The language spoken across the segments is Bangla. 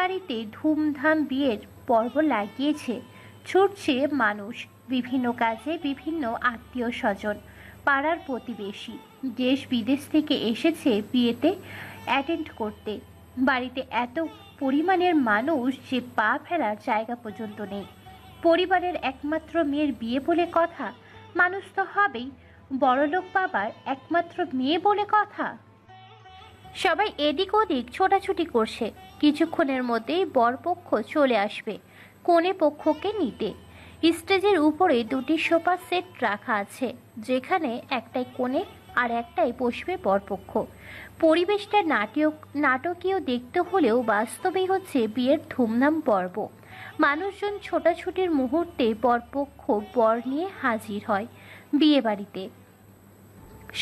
বাড়িতে ধুমধাম বিয়ের পর্ব লাগিয়েছে। ছুটছে মানুষ বিভিন্ন কাজে, বিভিন্ন আত্মীয় স্বজন, পাড়ার প্রতিবেশী, দেশ বিদেশ থেকে এসেছে বিয়েতে অ্যাটেন্ড করতে। বাড়িতে এত পরিমাণের মানুষ যে পা ফেলার জায়গা পর্যন্ত নেই। পরিবারের একমাত্র মেয়ের বিয়ে বলে কথা, মানুষ তো হবেই। বড়লোক বাবার একমাত্র মেয়ে বলে কথা। সবাই এদিক ওদিক ছোটাছুটি করছে। কিছুক্ষণের মধ্যেই বরপক্ষ চলে আসবে কনে পক্ষকে নিতে। স্টেজের উপরে দুটি সোফা সেট রাখা আছে, যেখানে একটাই কনে আর একটাই বসবে বরপক্ষ। পরিবেশটা নাটকীয় দেখতে হলেও বাস্তবেই হচ্ছে বিয়ের ধুমধাম পর্ব। মানুষজন ছোটাছুটির মুহূর্তে বরপক্ষ বর নিয়ে হাজির হয় বিয়ে বাড়িতে।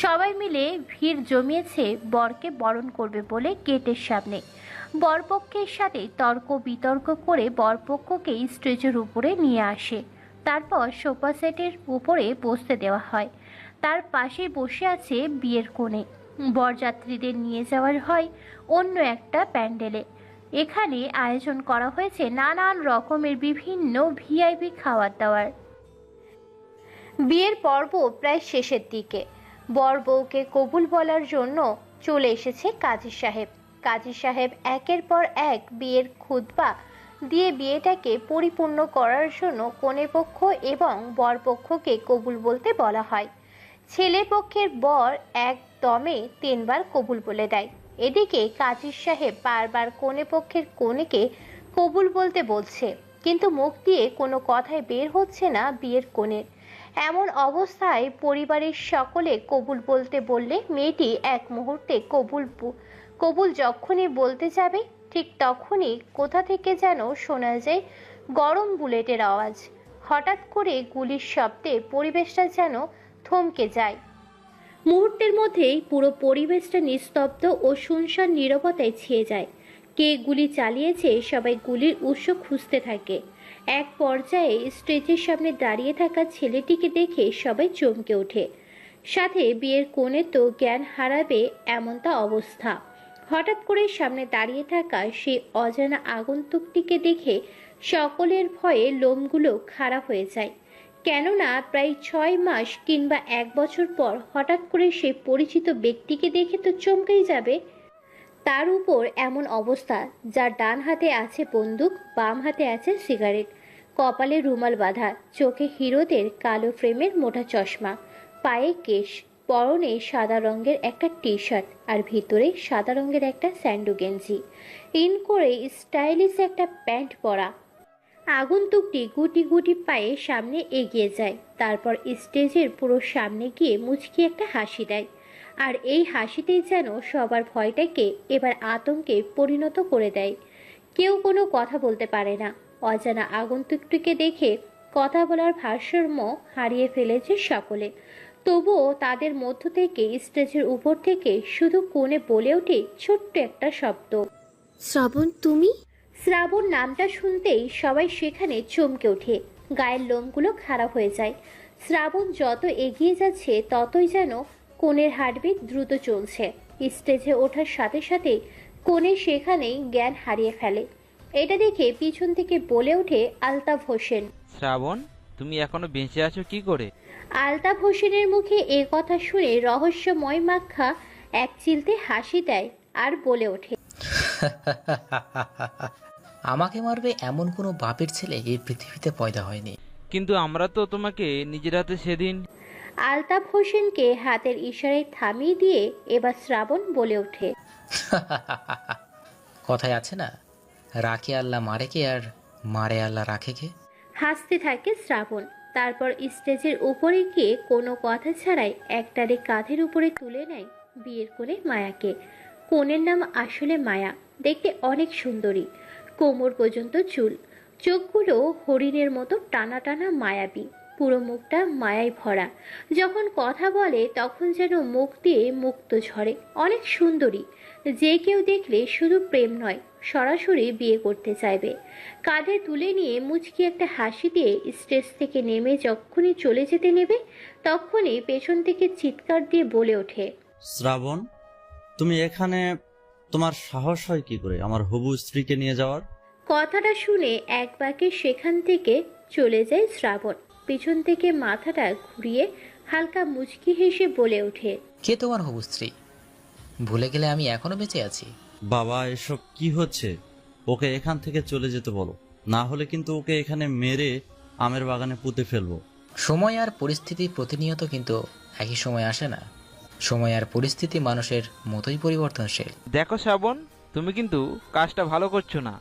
সবাই মিলে ভিড় জমিয়েছে বরকে বরণ করবে বলে গেটের সামনে। বরপক্ষের সাথে তর্ক বিতর্ক করে বরপক্ষকে স্টেজের উপরে নিয়ে আসে। তারপর সোফা সেটের উপরে বসতে দেওয়া হয়। তার পাশে বসে আছে বিয়ের কনে। বরযাত্রীদের নিয়ে যাওয়ার হয় অন্য একটা প্যান্ডেলে। এখানে আয়োজন করা হয়েছে নানান রকমের বিভিন্ন ভিআইপি খাবার দাবার। বিয়ের পর্ব প্রায় শেষের দিকে। বর বউকে কবুল বলার জন্য চলে এসেছে কাজী সাহেব। কাজী সাহেব একের পর এক বিয়ের খুতবা দিয়ে বিয়েটাকে পরিপূর্ণ করার জন্য কনেপক্ষ এবং বরপক্ষকে কবুল বলতে বলা হয়। ছেলে পক্ষের বর একদমে 3 বার কবুল বলে দেয়। এদিকে কাজী সাহেব বারবার কনেপক্ষের কনেকে কবুল বলতে বলছে, কিন্তু মুখ দিয়ে কোনো কথাই বের হচ্ছে না বিয়ের কনের। এমন অবস্থায় পরিবারের সকলে কবুল বলতে বললে মেয়েটি এক মুহূর্তে কবুল যখনই বলতে যাবে, ঠিক তখনই কোথা থেকে যেন শোনা যায় গরম বুলেটের আওয়াজ। হঠাৎ করে গুলির শব্দে পরিবেশটা যেন থমকে যায়। মুহূর্তের মধ্যেই পুরো পরিবেশটা নিস্তব্ধ ও শুনশান নীরবতায় ছেয়ে যায়। কে গুলি চালিয়েছে সবাই গুলির উৎস খুঁজতে থাকে। এক পর্যায়ে স্টেজের সামনে দাঁড়িয়ে থাকা ছেলেটিকে দেখে সবাই চমকে ওঠে। সাথে বিয়ের কোণে তো জ্ঞান হারাবে এমনটা অবস্থা। হঠাৎ করে সামনে দাঁড়িয়ে থাকা সেই অজানা আগন্তুকটিকে দেখে সকলের ভয়ে লোমগুলো খাড়া হয়ে যায়। কেননা প্রায় 6 মাস কিংবা 1 বছর পর হঠাৎ করে সেই পরিচিত ব্যক্তিকে দেখে তো চমকেই যাবে। তার উপর এমন অবস্থা, যার ডান হাতে আছে বন্দুক, বাম হাতে আছে সিগারেট, কপালে রুমাল বাঁধা, চোখে হিরোদের কালো ফ্রেমের মোটা চশমা, পায়ে কেশ, পরনে সাদা রঙের একটা টি শার্ট আর ভিতরে সাদা রঙের একটা স্যান্ডো গেঞ্জি, ইন করে স্টাইলিশ একটা প্যান্ট পরা। আগন্তুকটি গুটি গুটি পায়ে সামনে এগিয়ে যায়। তারপর স্টেজের পুরো সামনে গিয়ে মুচকি একটা হাসি দেয়। আর এই হাসিতেই যেন সবার ভয়টাকে এবার আতঙ্কে পরিণত করে দেয়। কেউ কোনো কথা বলতে পারে না। অজানা আগন্তুকটিকে দেখে কথা বলার ভারসাম্য হারিয়ে ফেলেছে সকলে। তবুও তাদের মধ্য থেকে স্টেজের উপর থেকে শুধু কোণে বলে ওঠে ছোট্ট একটা শব্দ, শ্রাবণ, তুমি? শ্রাবণ নামটা শুনতেই সবাই সেখানে চমকে ওঠে। গায়ের লোমগুলো খারাপ হয়ে যায়। শ্রাবণ যত এগিয়ে যাচ্ছে ততই যেন কোণের হার্টবিট দ্রুত চলছে। স্টেজে ওঠার সাথে সাথে কোণে সেখানেই জ্ঞান হারিয়ে ফেলে। এটা দেখে পিছন থেকে বলে ওঠে আলতাফ হোসেন, শ্রাবণ, তুমি এখনো বেঁচে আছো কি করে? আলতাফ হোসেনের মুখে এ কথা শুনে রহস্যময় মাখা এক চিলতে হাসি দেয় আর বলে ওঠে, আমাকে মারবে এমন কোনো বাপের ছেলে এই পৃথিবীতে পয়দা হয়নি। কিন্তু আমরা তো তোমাকে নিজের হাতে সেদিন। আলতাফ হোসেনকে হাতের ইশারায় থামিয়ে দিয়ে এবার শ্রাবণ বলে ওঠে, কথায় আছে না, রাখে আল্লাহ মারে কে আর মারে আল্লাহ রাখে কে। হাসতে থাকে শ্রাবণ। তারপর স্টেজের উপরে গিয়ে কোনো কথা ছাড়াই একটারে কাঁধের উপরে তুলে নেয় বিয়ের কোণে মায়াকে। কোণের নাম আসলে মায়া। দেখতে অনেক সুন্দরী, কোমর পর্যন্ত চুল, চোখগুলো হরিণের মতো টানা টানা মায়াবী, পুরো মুখটা মায়ায় ভরা। যখন কথা বলে তখন যেন মুখ দিয়ে মুক্ত ঝরে। অনেক সুন্দরী, যে কেউ দেখলে শুধু প্রেম নয়, সরাসরি বিয়ে করতে চাইবে। কাঁধে তুলে নিয়ে মুচকি একটা হাসি দিয়ে স্টেজ থেকে নেমে যখনই চলে যেতে নেবে, তখনই পেছন থেকে চিৎকার দিয়ে বলে ওঠে, শ্রাবণ, তুমি এখানে? তোমার সাহস হয় কি করে আমার হবু স্ত্রীকে নিয়ে যাওয়ার? কথাটা শুনে এক বাঁকে সেখান থেকে চলে যায় শ্রাবণ। পিছন থেকে মাথাটা ঘুরিয়ে হালকা মুচকি হেসে বলে ওঠে, কে তোমার হবু স্ত্রী? ভুলে গেলে আমি এখনো বেঁচে আছি। বাবা, এসব কি হচ্ছে? ওকে এখান থেকে চলে যেতে বলো, না হলে কিন্তু ওকে এখানে মেরে আমের বাগানে পুঁতে ফেলবো। সময় আর পরিস্থিতি প্রতিনিয়ত কিন্তু একই সময় আসে না। সময় আর পরিস্থিতি মানুষের মতোই পরিবর্তনশীল। দেখো শ্রাবণ, তুমি কিন্তু কাজটা ভালো করছো না।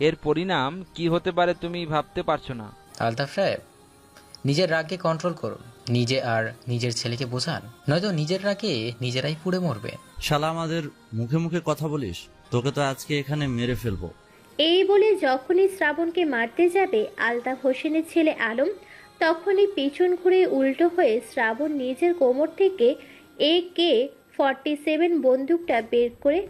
এর পরিণাম কি হতে পারে তুমি ভাবতে পারছো না। আলতাফ সাহেব, নিজের রাগকে কন্ট্রোল করুন। নিজে আর নিজের ছেলেকে বোঝান, নয়তো নিজের রাগে নিজেরাই পুড়ে মরবে। শালা, আমাদের মুখে মুখে কথা বলিস, তোকে তো আজকে এখানে মেরে ফেলবো। এই বলে যখনই শ্রাবণকে মারতে যাবে আলতাফ হোসেনের ছেলে আলম, তখনই পিছন ঘুরে উল্টো হয়ে শ্রাবণ নিজের কোমর থেকে AK-47 বন্দুকটা বের করে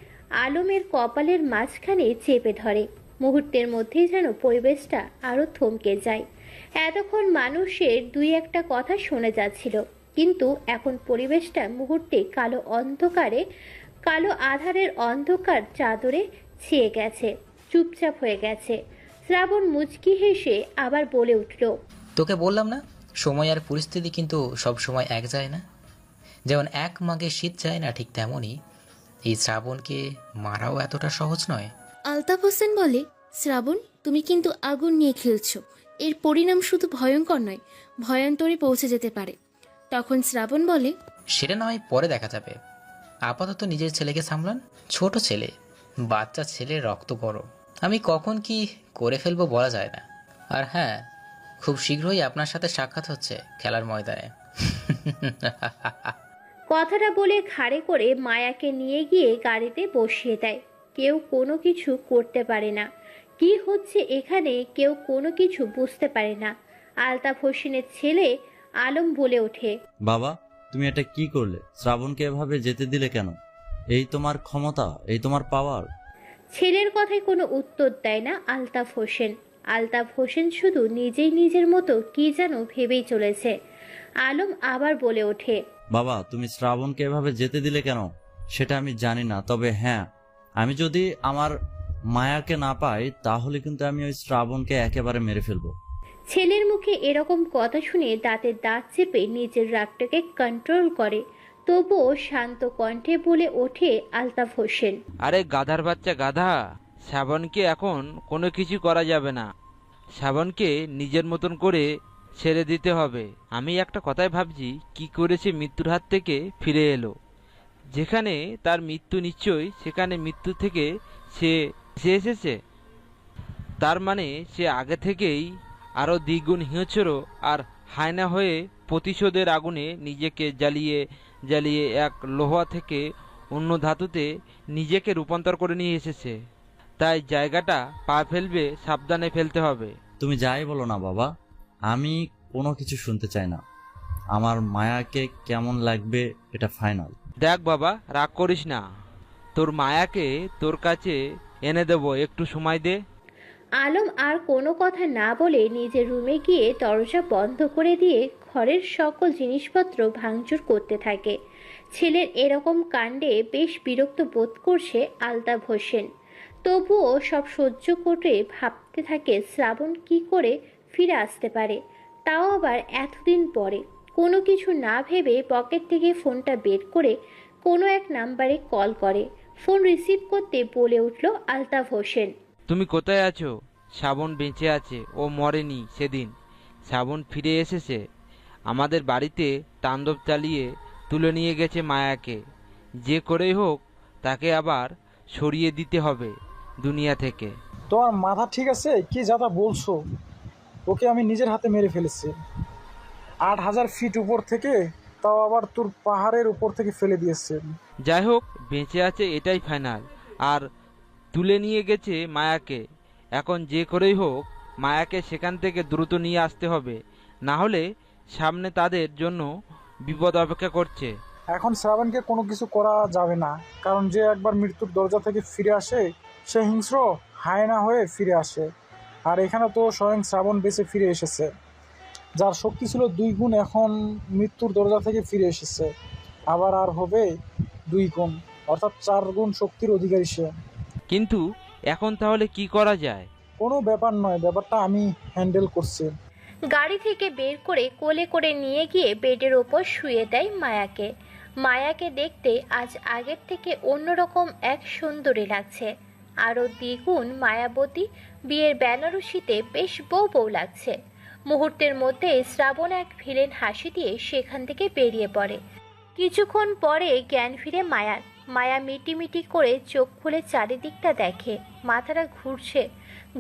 আলমের কপালের মাঝখানে চেপে ধরে। মুহূর্তের মধ্যেই যেন পরিবেশটা আরো থমকে যায়। এতক্ষণ মানুষের দুই একটা কথা শোনা যাচ্ছিল, কিন্তু এখন পরিবেশটা মুহূর্তে কালো আধারের অন্ধকার চাদরে ছেয়ে গেছে, চুপচাপ হয়ে গেছে। শ্রাবণ মুচকি হেসে আবার বলে উঠল, তোকে বললাম না, সময় আর পরিস্থিতি কিন্তু সব সময় এক যায় না। যেমন এক মাঘে শীত যায় না, ঠিক তেমনই এই শ্রাবণকে মারাও এতটা সহজ নয়। আলতাফ হোসেন বলে, শ্রাবণ, তুমি কিন্তু আগুন নিয়ে খেলছো। এর পরিণাম শুধু ভয়ঙ্কর নয়, ভয়ান্তরে পৌঁছে যেতে পারে। তখন শ্রাবণ বলে, সেটা না হয় পরে দেখা যাবে। আপাতত নিজের ছেলেকে সামলান। ছোট ছেলে, বাচ্চা ছেলে, রক্ত গরম। আমি কখন কি করে ফেলবো বলা যায় না। আর হ্যাঁ, খুব শীঘ্রই আপনার সাথে সাক্ষাৎ হচ্ছে খেলার ময়দানে। কথাটা বলে ঘাড়ে করে মায়াকে নিয়ে গিয়ে গাড়িতে বসিয়ে দেয়। কেউ কোনো কিছু করতে পারে না। কি হচ্ছে এখানে কেউ কোনো কিছু বুঝতে পারে না। আলতাফ হোসেনের ছেলে আলম বলে ওঠে, বাবা, তুমি এটা কি করলে? শ্রাবণকে এভাবে যেতে দিলে কেন? এই তোমার ক্ষমতা, এই তোমার পাওয়ার। ছেলের কথায় কোনো উত্তর দেয় না আলতাফ হোসেন। আলতাফ হোসেন শুধু নিজেই নিজের মতো কি যেন ভেবেই চলেছে। আলম আবার বলে ওঠে, বাবা, তুমি শ্রাবণকে এভাবে যেতে দিলে কেন সেটা আমি জানি না, তবে হ্যাঁ, আমি যদি আমার মায়াকে না পাই তাহলে কিন্তু আমি ওই শ্রাবণকে একেবারে মেরে ফেলবো। ছেলের মুখে এরকম কথা শুনে দাঁতের দাঁত চেপে নিজের রাগটাকে কন্ট্রোল করে, তবুও শান্ত কণ্ঠে বলে ওঠে আলতাফ হোসেন, আরে গাধার বাচ্চা গাধা, শ্রাবণকে এখন কোনো কিছু করা যাবে না। শ্রাবণকে নিজের মতন করে ছেড়ে দিতে হবে। আমি একটা কথাই ভাবছি, কি করে সে মৃত্যুর হাত থেকে ফিরে এলো। যেখানে তার মৃত্যু নিশ্চয়ই, সেখানে মৃত্যু থেকে সে সে এসেছে। তার মানে সে আগে থেকেই আরও দ্বিগুণ হিংস্র আর হায়না হয়ে প্রতিশোধের আগুনে নিজেকে জ্বালিয়ে জ্বালিয়ে এক লোহা থেকে অন্য ধাতুতে নিজেকে রূপান্তর করে নিয়ে এসেছে। তাই জায়গাটা পা ফেলবে সাবধানে ফেলতে হবে। তুমি যাই বলো না বাবা, আমি কোনো কিছু শুনতে চাই না। আমার মায়াকে কেমন লাগবে এটা ফাইনাল। দেখ বাবা, রাগ করিস না, তোর মায়াকে তোর কাছে এনে দেবো, একটু সময় দে। আলম আর কোনো কথা না বলে নিজের রুমে গিয়ে দরজা বন্ধ করে দিয়ে ঘরের সকল জিনিসপত্র ভাঙচুর করতে থাকে। ছেলের এরকম কাণ্ডে বেশ বিরক্ত বোধ করছে আলতাফ হোসেন। তবুও সব সহ্য করে ভাবতে থাকে শ্রাবণ কি করে ফিরে আসতে পারে, তাও আবার এতদিন পরে। কোনো কিছু না ভেবে পকেট থেকে ফোনটা বের করে কোনো এক নাম্বারে কল করে। ফোন রিসিভ করতে বলে উঠল আলতাফ হোসেন, তুমি কোথায় আছো? শ্রাবণ বেঁচে আছে, ও মরেনি। সেদিন শ্রাবণ ফিরে এসেছে। আমাদের বাড়িতে তাণ্ডব চালিয়ে তুলে নিয়ে গেছে মায়াকে। যে করেই হোক তাকে আবার সরিয়ে দিতে হবে দুনিয়া থেকে। তোমার মাথা ঠিক আছে? কি যাতা বলছো? ওকে আমি নিজের হাতে মেরে ফেলেছি, 8,000 ফিট উপর থেকে, তাও আবার তোর পাহাড়ের উপর থেকে ফেলে দিয়েছে। যাই হোক, বেঁচে আছে এটাই ফাইনাল। আর তুলে নিয়ে গেছে মায়াকে। এখন যে করেই হোক মায়াকে সেখান থেকে দ্রুত নিয়ে আসতে হবে, না হলে সামনে তাদের জন্য বিপদ অপেক্ষা করছে। এখন শ্রাবণকে কোনো কিছু করা যাবে না, কারণ যে একবার মৃত্যুর দরজা থেকে ফিরে আসে সে হিংস্র হায়না হয়ে ফিরে আসে। আর এখানে তো স্বয়ং শ্রাবণ বেঁচে ফিরে এসেছে, যার শক্তি ছিল 2 গুণ, এখন মৃত্যুর দরজা থেকে ফিরে এসেছে, আবার আর হবে 2 গুণ, অর্থাৎ 4 গুণ শক্তির অধিকারী সে। কিন্তু এখন তাহলে কি করা যায়? কোনো ব্যাপার নয়, ব্যাপারটা আমি হ্যান্ডেল করছি। গাড়ি থেকে বের করে কোলে করে নিয়ে গিয়ে বেডের ওপর শুয়ে দেয় মায়াকে। মায়াকে দেখতে আজ আগের থেকে অন্যরকম এক সুন্দরী লাগছে, আরও দ্বিগুণ মায়াবতী। বিয়ের বেনারসিতে বেশ বউ বউ লাগছে। মুহূর্তের মধ্যে শ্রাবণ এক ভিলেন হাসি দিয়ে সেখান থেকে বেরিয়ে পড়ে। কিছুক্ষণ পরে জ্ঞান ফিরে মায়ার। মায়া মিটিমিটি করে চোখ খুলে চারিদিকটা দেখে। মাথাটা ঘুরছে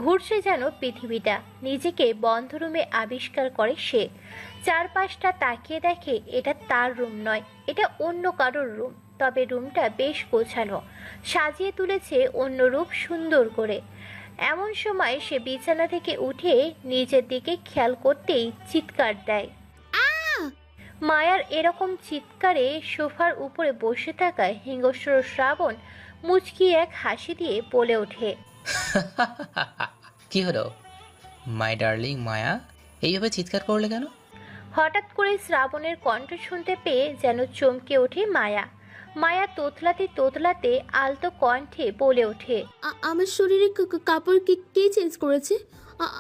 ঘুরছে যেন পৃথিবীটা। নিজেকে বন্ধ রুমে আবিষ্কার করে সে। চারপাশটা তাকিয়ে দেখে এটা তার রুম নয়, এটা অন্য কারোর রুম। তবে রুমটা বেশ গোছানো, সাজিয়ে তুলেছে অন্য রূপ সুন্দর করে। এমন সময় সে বিছানা থেকে উঠে নিজের দিকে খেয়াল করতেই চিৎকার দেয়। মায়ার এরকম চিৎকারে সোফার উপরে বসে থাকায় হিংস্র শ্রাবণ মুচকি এক হাসি দিয়ে বলে ওঠে, কি হলো মাই ডার্লিং মায়া, এইভাবে চিৎকার করলে কেন? হঠাৎ করে শ্রাবণের কণ্ঠ শুনতে পেয়ে যেন চমকে ওঠে মায়া। মায়া তোতলাতে তোতলাতে আলতো কণ্ঠে বলে ওঠে, আমার শরীরে কাপড় কে চেঞ্জ করেছে?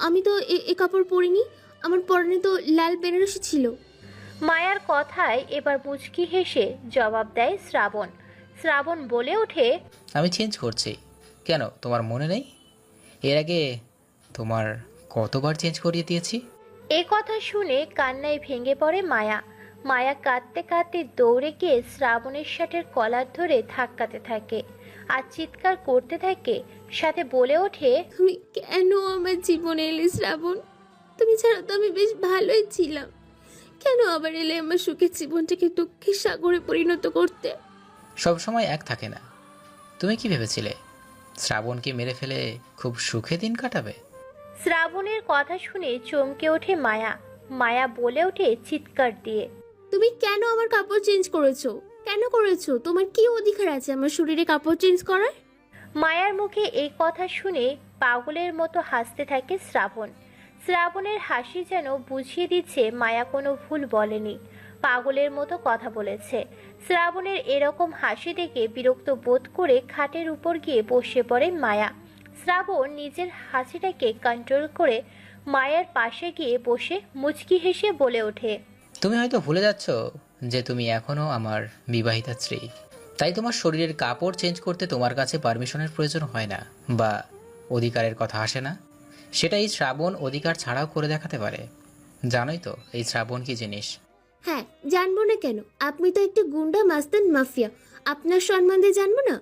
আমি তো এ কাপড় পরিনি। আমার পরনে তো লাল বেনারসি ছিল। মায়ার কথায় এবার মুচকি হেসে জবাব দেয় শ্রাবণ। শ্রাবণ বলে ওঠে, আমি চেঞ্জ করছি কেন, তোমার মনে নেই? এর আগে তোমার কতবার চেঞ্জ করিয়ে দিয়েছি? এ কথা শুনে কান্নায় ভেঙে পড়ে মায়া। মায়া কাঁদতে কাঁদতে দৌড়ে গিয়ে শ্রাবণের শার্টের কলার ধরে ধাক্কাতে থাকে আর চিৎকার করতে থাকে, সাথে বলে ওঠে, তুমি কেন আমার জীবনে এলে শ্রাবণ? তুমি ছাড়া তো আমি বেশ ভালোই ছিলাম। কেন আবার এলে আমার সুখের জীবনটাকে দুঃখের সাগরে পরিণত করতে? সব সময় এক থাকে না। তুমি কি ভেবেছিলে শ্রাবণকে মেরে ফেলে খুব সুখে দিন কাটাবে? শ্রাবণের কথা শুনে চমকে ওঠে মায়া। মায়া বলে ওঠে চিৎকার দিয়ে, তুমি কেন আমার কাপড় চেঞ্জ করেছো? কেন করেছো? তোমার কি অধিকার আছে আমার শরীরে কাপড় চেঞ্জ করার? মায়ার মুখে এই কথা শুনে পাগলের মতো হাসতে থাকে শ্রাবণ। শ্রাবণের হাসি যেন বুঝিয়ে দিচ্ছে মায়া কোনো ভুল বলেনি, পাগলের মতো কথা বলেছে। শ্রাবণের এরকম হাসি দেখে বিরক্ত বোধ করে খাটের উপর গিয়ে বসে পড়ে মায়া। শ্রাবণ নিজের হাসিটাকে কন্ট্রোল করে মায়ের পাশে গিয়ে বসে মুচকি হেসে বলে ওঠে, তুমি হয়তো ভুলে যাচ্ছ যে তুমি এখনো আমার বিবাহিতা স্ত্রী। তাই তোমার শরীরের কাপড় চেঞ্জ করতে তোমার কাছে পারমিশনের প্রয়োজন হয় না বা অধিকারের কথা আসে না। সেটা এই শ্রাবণ অধিকার ছাড়াও করে দেখাতে পারে। জানোই তো এই শ্রাবণ কি জিনিস? হ্যাঁ, জানবো না কেন? আপনি তো একটা গুন্ডা মাস্তান মাফিয়া। আপনার সম্বন্ধে জানবো না?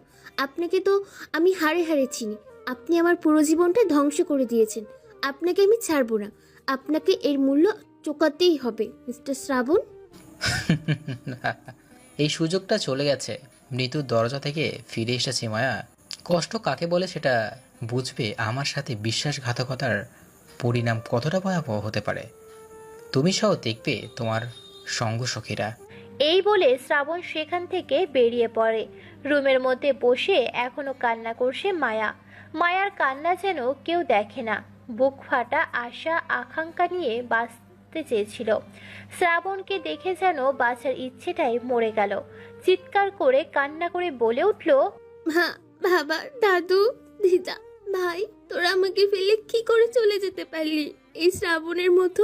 আপনাকে তো আমি হাড়ে হাড়ে চিনি। আপনি আমার পুরো জীবনটা ধ্বংস করে দিয়েছেন। আপনাকে আমি ছাড়বো না। আপনাকে এর মূল্য চোকাতেই হবে মিস্টার শ্রাবণ। এই সুযোগটা চলে গেছে। মৃত্যুর দরজা থেকে ফিরে এসেছি মায়া। কষ্ট কাকে বলে সেটা বুঝবে আমার সাথে বিশ্বাসঘাতকতার পরিণাম কতটা ভয়াবহ হতে পারে। তুমি সহ দেখবে তোমার সঙ্গসখীরা। এই বলে শ্রাবণ সেখান থেকে বেরিয়ে পড়ে। রুমের মধ্যে বসে এখনো কান্না করছে মায়া। মায়ার কান্না যেন কেউ দেখে না। বুক ফাটা আশা আকাঙ্ক্ষা নিয়ে বাঁচতে চেয়েছিল। শ্রাবণকে দেখে যেন বাঁচার ইচ্ছেটাই মরে গেল। চিৎকার করে কান্না করে বলে উঠল, মা, বাবা, দাদু, দিদা, ভাই, তোরা আমাকে ফেলে কি করে চলে যেতে পারলি? এই শ্রাবণের মতো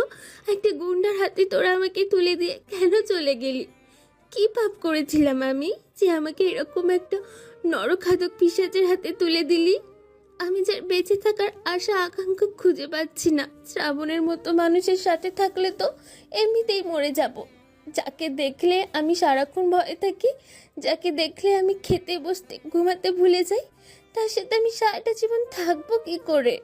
একটা গুন্ডার হাতে তোরা আমাকে তুলে দিয়ে কেন চলে গেলি? কি পাপ করেছিলাম আমি যে আমাকে এরকম একটা নরখাদক পিশাচের হাতে তুলে দিলি? আমি যার বেঁচে থাকার আশা আকাঙ্ক্ষা খুঁজে পাচ্ছি না। শ্রাবণের মতো মানুষের সাথে থাকলে তো এমনিতেই মরে যাব। যাকে দেখলে আমি সারাক্ষণ ভয়ে থাকি, যাকে দেখলে আমি খেতে বসতে ঘুমাতে ভুলে যাই, তার সাথে আমি সারাটা জীবন থাকবো কি করে?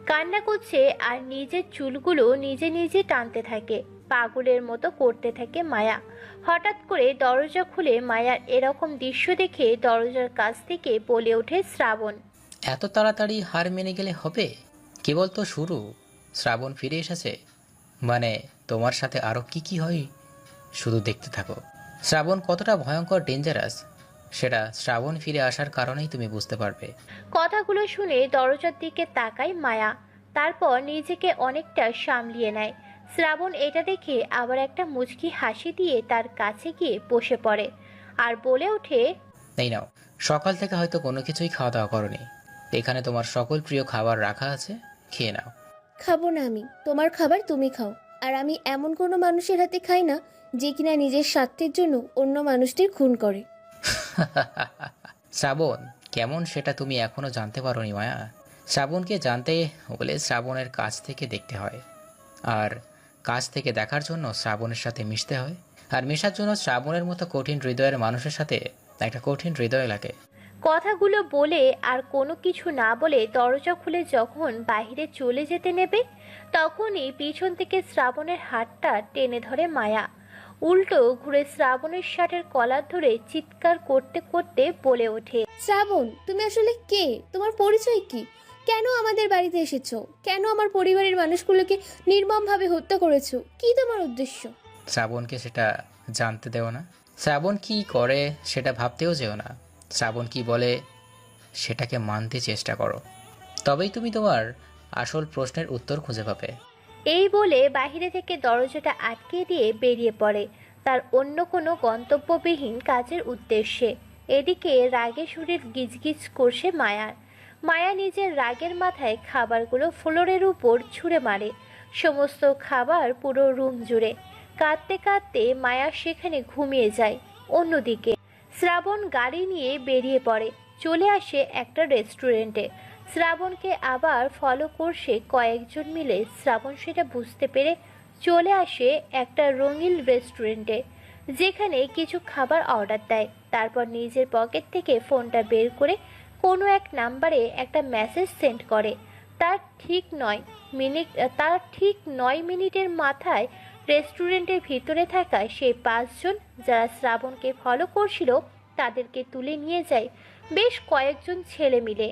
কান্না করছে আর নিজের চুলগুলো নিজে নিজে টানতে থাকে। পাগলের মতো করতে থাকে মায়া। হঠাৎ করে দরজা খুলে মায়ার এরকম দৃশ্য দেখে দরজার কাছ থেকে বলে ওঠে শ্রাবণ, এত তাড়াতাড়ি হার মেনে গেলে হবে? কেবল তো শুরু। শ্রাবণ ফিরে এসেছে মানে তোমার সাথে আরও কি কি হয় শুধু দেখতে থাকো। শ্রাবণ কতটা ভয়ঙ্কর ডেঞ্জারাস সেটা শ্রাবণ ফিরে আসার কারণেই তুমি বুঝতে পারবে। কথাগুলো শুনে দরজার দিকে তাকায় মায়া। তারপর নিজেকে অনেকটা সামলিয়ে নেয়। শ্রাবণ এটা দেখে আবার একটা মুচকি হাসি দিয়ে তার কাছে গিয়ে বসে পড়ে আর বলে ওঠে, এই নাও, সকাল থেকে হয়তো কোনো কিছুই খাওয়া দাওয়া করনি। এখানে তোমার সকল প্রিয় খাবার রাখা আছে, খেয়ে নাও। খাবো না আমি, তোমার খাবার তুমি খাও। আর আমি এমন কোনো মানুষের হাতে খাই না যে কিনা নিজের স্বার্থের জন্য অন্য মানুষটির খুন করে। শ্রাবণ কেমন সেটা তুমি এখনো জানতে পারোনি মায়া। শ্রাবণকে জানতে হলে শ্রাবণের কাছ থেকে দেখতে হয়, আর কাছ থেকে দেখার জন্য শ্রাবণের সাথে মিশতে হয়, আর মেশার জন্য শ্রাবণের মতো কঠিন হৃদয়ের মানুষের সাথে একটা কঠিন হৃদয় লাগে। কথাগুলো বলে আর কোনো কিছু না বলে দরজা খুলে যখন বাইরে চলে যেতে নেবে, তখনই পিছন থেকে শ্রাবণের হাতটা টেনে ধরে মায়া। উল্টো ঘুরে শ্রাবণের শার্টের কলার ধরে চিৎকার করতে করতে বলে ওঠে, শ্রাবণ, তুমি আসলে কে? তোমার পরিচয় কি? কেন আমাদের বাড়িতে এসেছো? কেন আমার পরিবারের মানুষগুলোকে নির্মমভাবে হত্যা করেছো? কি তোমার উদ্দেশ্য? শ্রাবণকে সেটা জানতে দেও না। শ্রাবণ কি করে সেটা ভাবতেও যেও না। শ্রাবণ কি বলে সেটাকে মানতে চেষ্টা করো, তবেই তুমি তোমার আসল প্রশ্নের উত্তর খুঁজে পাবে। এই বলে বাইরে থেকে দরজাটা আটকে দিয়ে বেরিয়ে পড়ে তার অন্য কোনো গন্তব্যবিহীন কাজের উদ্দেশ্যে। এদিকে রাগে শরীর গিজগিজ করছে মায়ার। মায়া নিজের রাগের মাথায় খাবারগুলো ফ্লোরের উপর ছুঁড়ে মারে, সমস্ত খাবার পুরো রুম জুড়ে। কাঁদতে কাঁদতে মায়া সেখানে ঘুমিয়ে যায়। অন্যদিকে শ্রাবণ গাড়ি নিয়ে বেরিয়ে পড়ে, চলে আসে একটা রেস্টুরেন্টে। শ্রাবণকে আবার ফলো করছে কয়েকজন মিলে। শ্রাবণ সেটা বুঝতে পেরে চলে আসে একটা রঙিন রেস্টুরেন্টে, যেখানে কিছু খাবার অর্ডার দেয়। তারপর নিজের পকেট থেকে ফোনটা বের করে কোনো এক নাম্বারে একটা মেসেজ সেন্ড করে। তার ঠিক 9 মিনিটের মাথায় রেস্টুরেন্টের ভিতরে থাকা সেই 5 জন যারা শ্রাবণকে ফলো করছিল তাদেরকে তুলে নিয়ে যায় বেশ কয়েকজন ছেলে মিলে।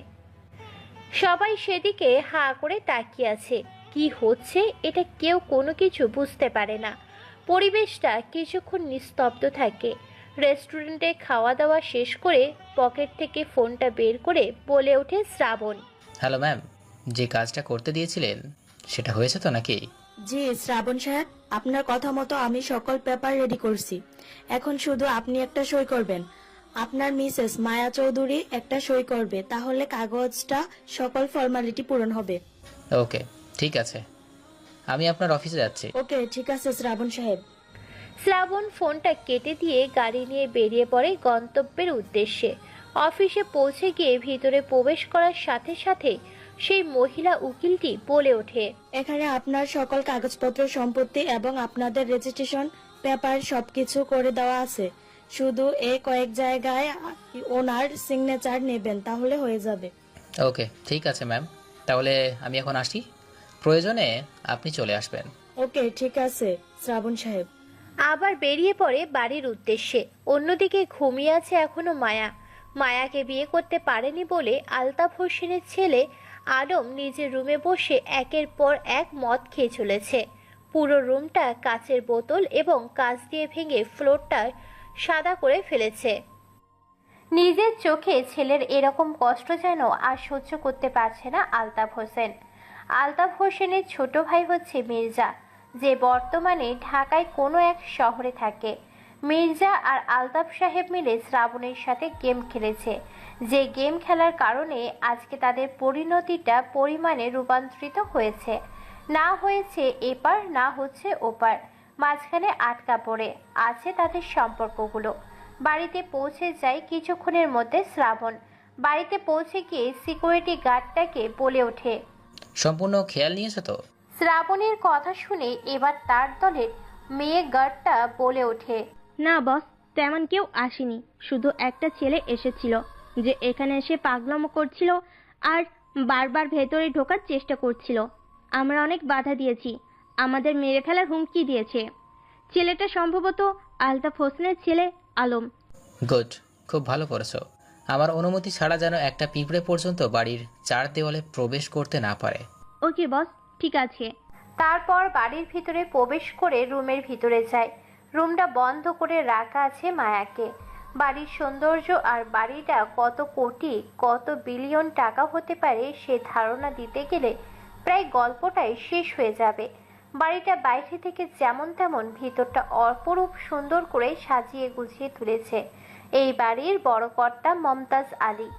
সবাই সেদিকে হাঁ করে তাকিয়ে আছে। কি হচ্ছে এটা কেউ কোনো কিছু বুঝতে পারে না। পরিবেশটা কিছুক্ষণ নিস্তব্ধ থাকে। রেস্টুরেন্টে খাওয়া দাওয়া শেষ করে পকেট থেকে ফোনটা বের করে বলে ওঠে শ্রাবণ, হ্যালো ম্যাম, যে কাজটা করতে দিয়েছিলেন সেটা হয়েছে তো নাকি? জি শ্রাবণ সাহেব, আপনার কথা মতো আমি সকল পেপার রেডি করছি। এখন শুধু আপনি একটা সই করবেন। আপনার মিসেস মায়া চৌধুরী একটা সই করবে, তাহলে কাগজটা সকল ফর্মালিটি পূরণ হবে। ওকে, ঠিক আছে, আমি আপনার অফিসে যাচ্ছি। ওকে ঠিক আছে শ্রাবণ সাহেব। শ্রাবণ ফোনটা কেটে দিয়ে গাড়ি নিয়ে বেরিয়ে পড়ে গন্তব্যের উদ্দেশ্যে। অফিসে পৌঁছে গিয়ে ভিতরে প্রবেশ করার সাথে সাথে সেই মহিলা উকিলটি বলে ওঠে, এখানে আপনার সকল কাগজপত্র, সম্পত্তি এবং আপনাদের রেজিস্ট্রেশন পেপার সবকিছু করে দেওয়া আছে। শুধু এই কয়েক জায়গায় ওনার সিগনেচার নেবেন, তাহলে হয়ে যাবে। ওকে, ঠিক আছে ম্যাম, তাহলে আমি এখন আসি, প্রয়োজনে আপনি চলে আসবেন। ওকে ঠিক আছে শ্রাবণ সাহেব। আবার বেরিয়ে পড়ে বাড়ির উদ্দেশ্যে। অন্যদিকে ঘুমিয়ে আছে এখনো মায়া। মায়াকে বিয়ে করতে পারেনি বলে আলতাফ হোসেনের ছেলে আলম নিজের রুমে বসে একের পর এক মদ খেয়ে চলেছে। পুরো রুমটা কাচের বোতল এবং কাঁচ দিয়ে ভেঙে ফ্লোরটা সাদা করে ফেলেছে। নিজের চোখে ছেলের এরকম কষ্ট যেন আর সহ্য করতে পারছে না আলতাফ হোসেন। আলতাফ হোসেনের ছোট ভাই হচ্ছে মির্জা, যে বর্তমানে ঢাকায় কোনো এক শহরে থাকে। মির্জা আর আলতাফ সাহেব মিলে শ্রাবণের সাথে গেম খেলেছে, যে গেম খেলার কারণে আজকে তাদের পরিণতিটা পরিমাণে রূপান্তরিত হয়েছে। না হয়েছে এপার, না হচ্ছে ওপার, মাঝখানে আটকা পড়ে আছে তাদের সম্পর্কগুলো। বাড়িতে পৌঁছে যায় কিছুক্ষণের মধ্যে শ্রাবণ। বাড়িতে পৌঁছে গিয়ে সিকিউরিটি গার্ডটাকে বলে ওঠে, সম্পূর্ণ খেয়াল নিয়েছো তো? শ্রাবণের কথা শুনে এবার তার দলের মেয়ে গার্ডটা বলে ওঠে, না বস, তেমন কেউ আসেনি, শুধু একটা ছেলে এসেছিল যে এখানে এসে পাগলামো করছিল আর বারবার ভেতরে ঢোকার চেষ্টা করছিল। আমরা অনেক বাধা দিয়েছি, আমাদের মেরে ফেলার হুমকি দিয়েছে। ছেলেটা সম্ভবত আলতাফ হোসেনের ছেলে আলম। গুড, খুব ভালো করেছো। আমার অনুমতি ছাড়া যেন একটা পিঁপড়ে পর্যন্ত বাড়ির 4 দেওয়ালে প্রবেশ করতে না পারে। ওকে বস, ঠিক আছে। তারপর বাড়ির ভিতরে প্রবেশ করে রুমের ভিতরে যায়। রুমটা বন্ধ করে রাখা আছে মায়াকে। বাড়ির সৌন্দর্য আর বাড়িটা কত কোটি কত বিলিয়ন টাকা হতে পারে সে ধারণা দিতে গেলে প্রায় গল্পটাই শেষ হয়ে যাবে। বাড়িটা বাইরে থেকে যেমন তেমন, ভিতরটা অপরূপ সুন্দর করে সাজিয়ে গুছিয়ে তুলেছে এই বাড়ির বড় কর্তা মমতাজ আলী।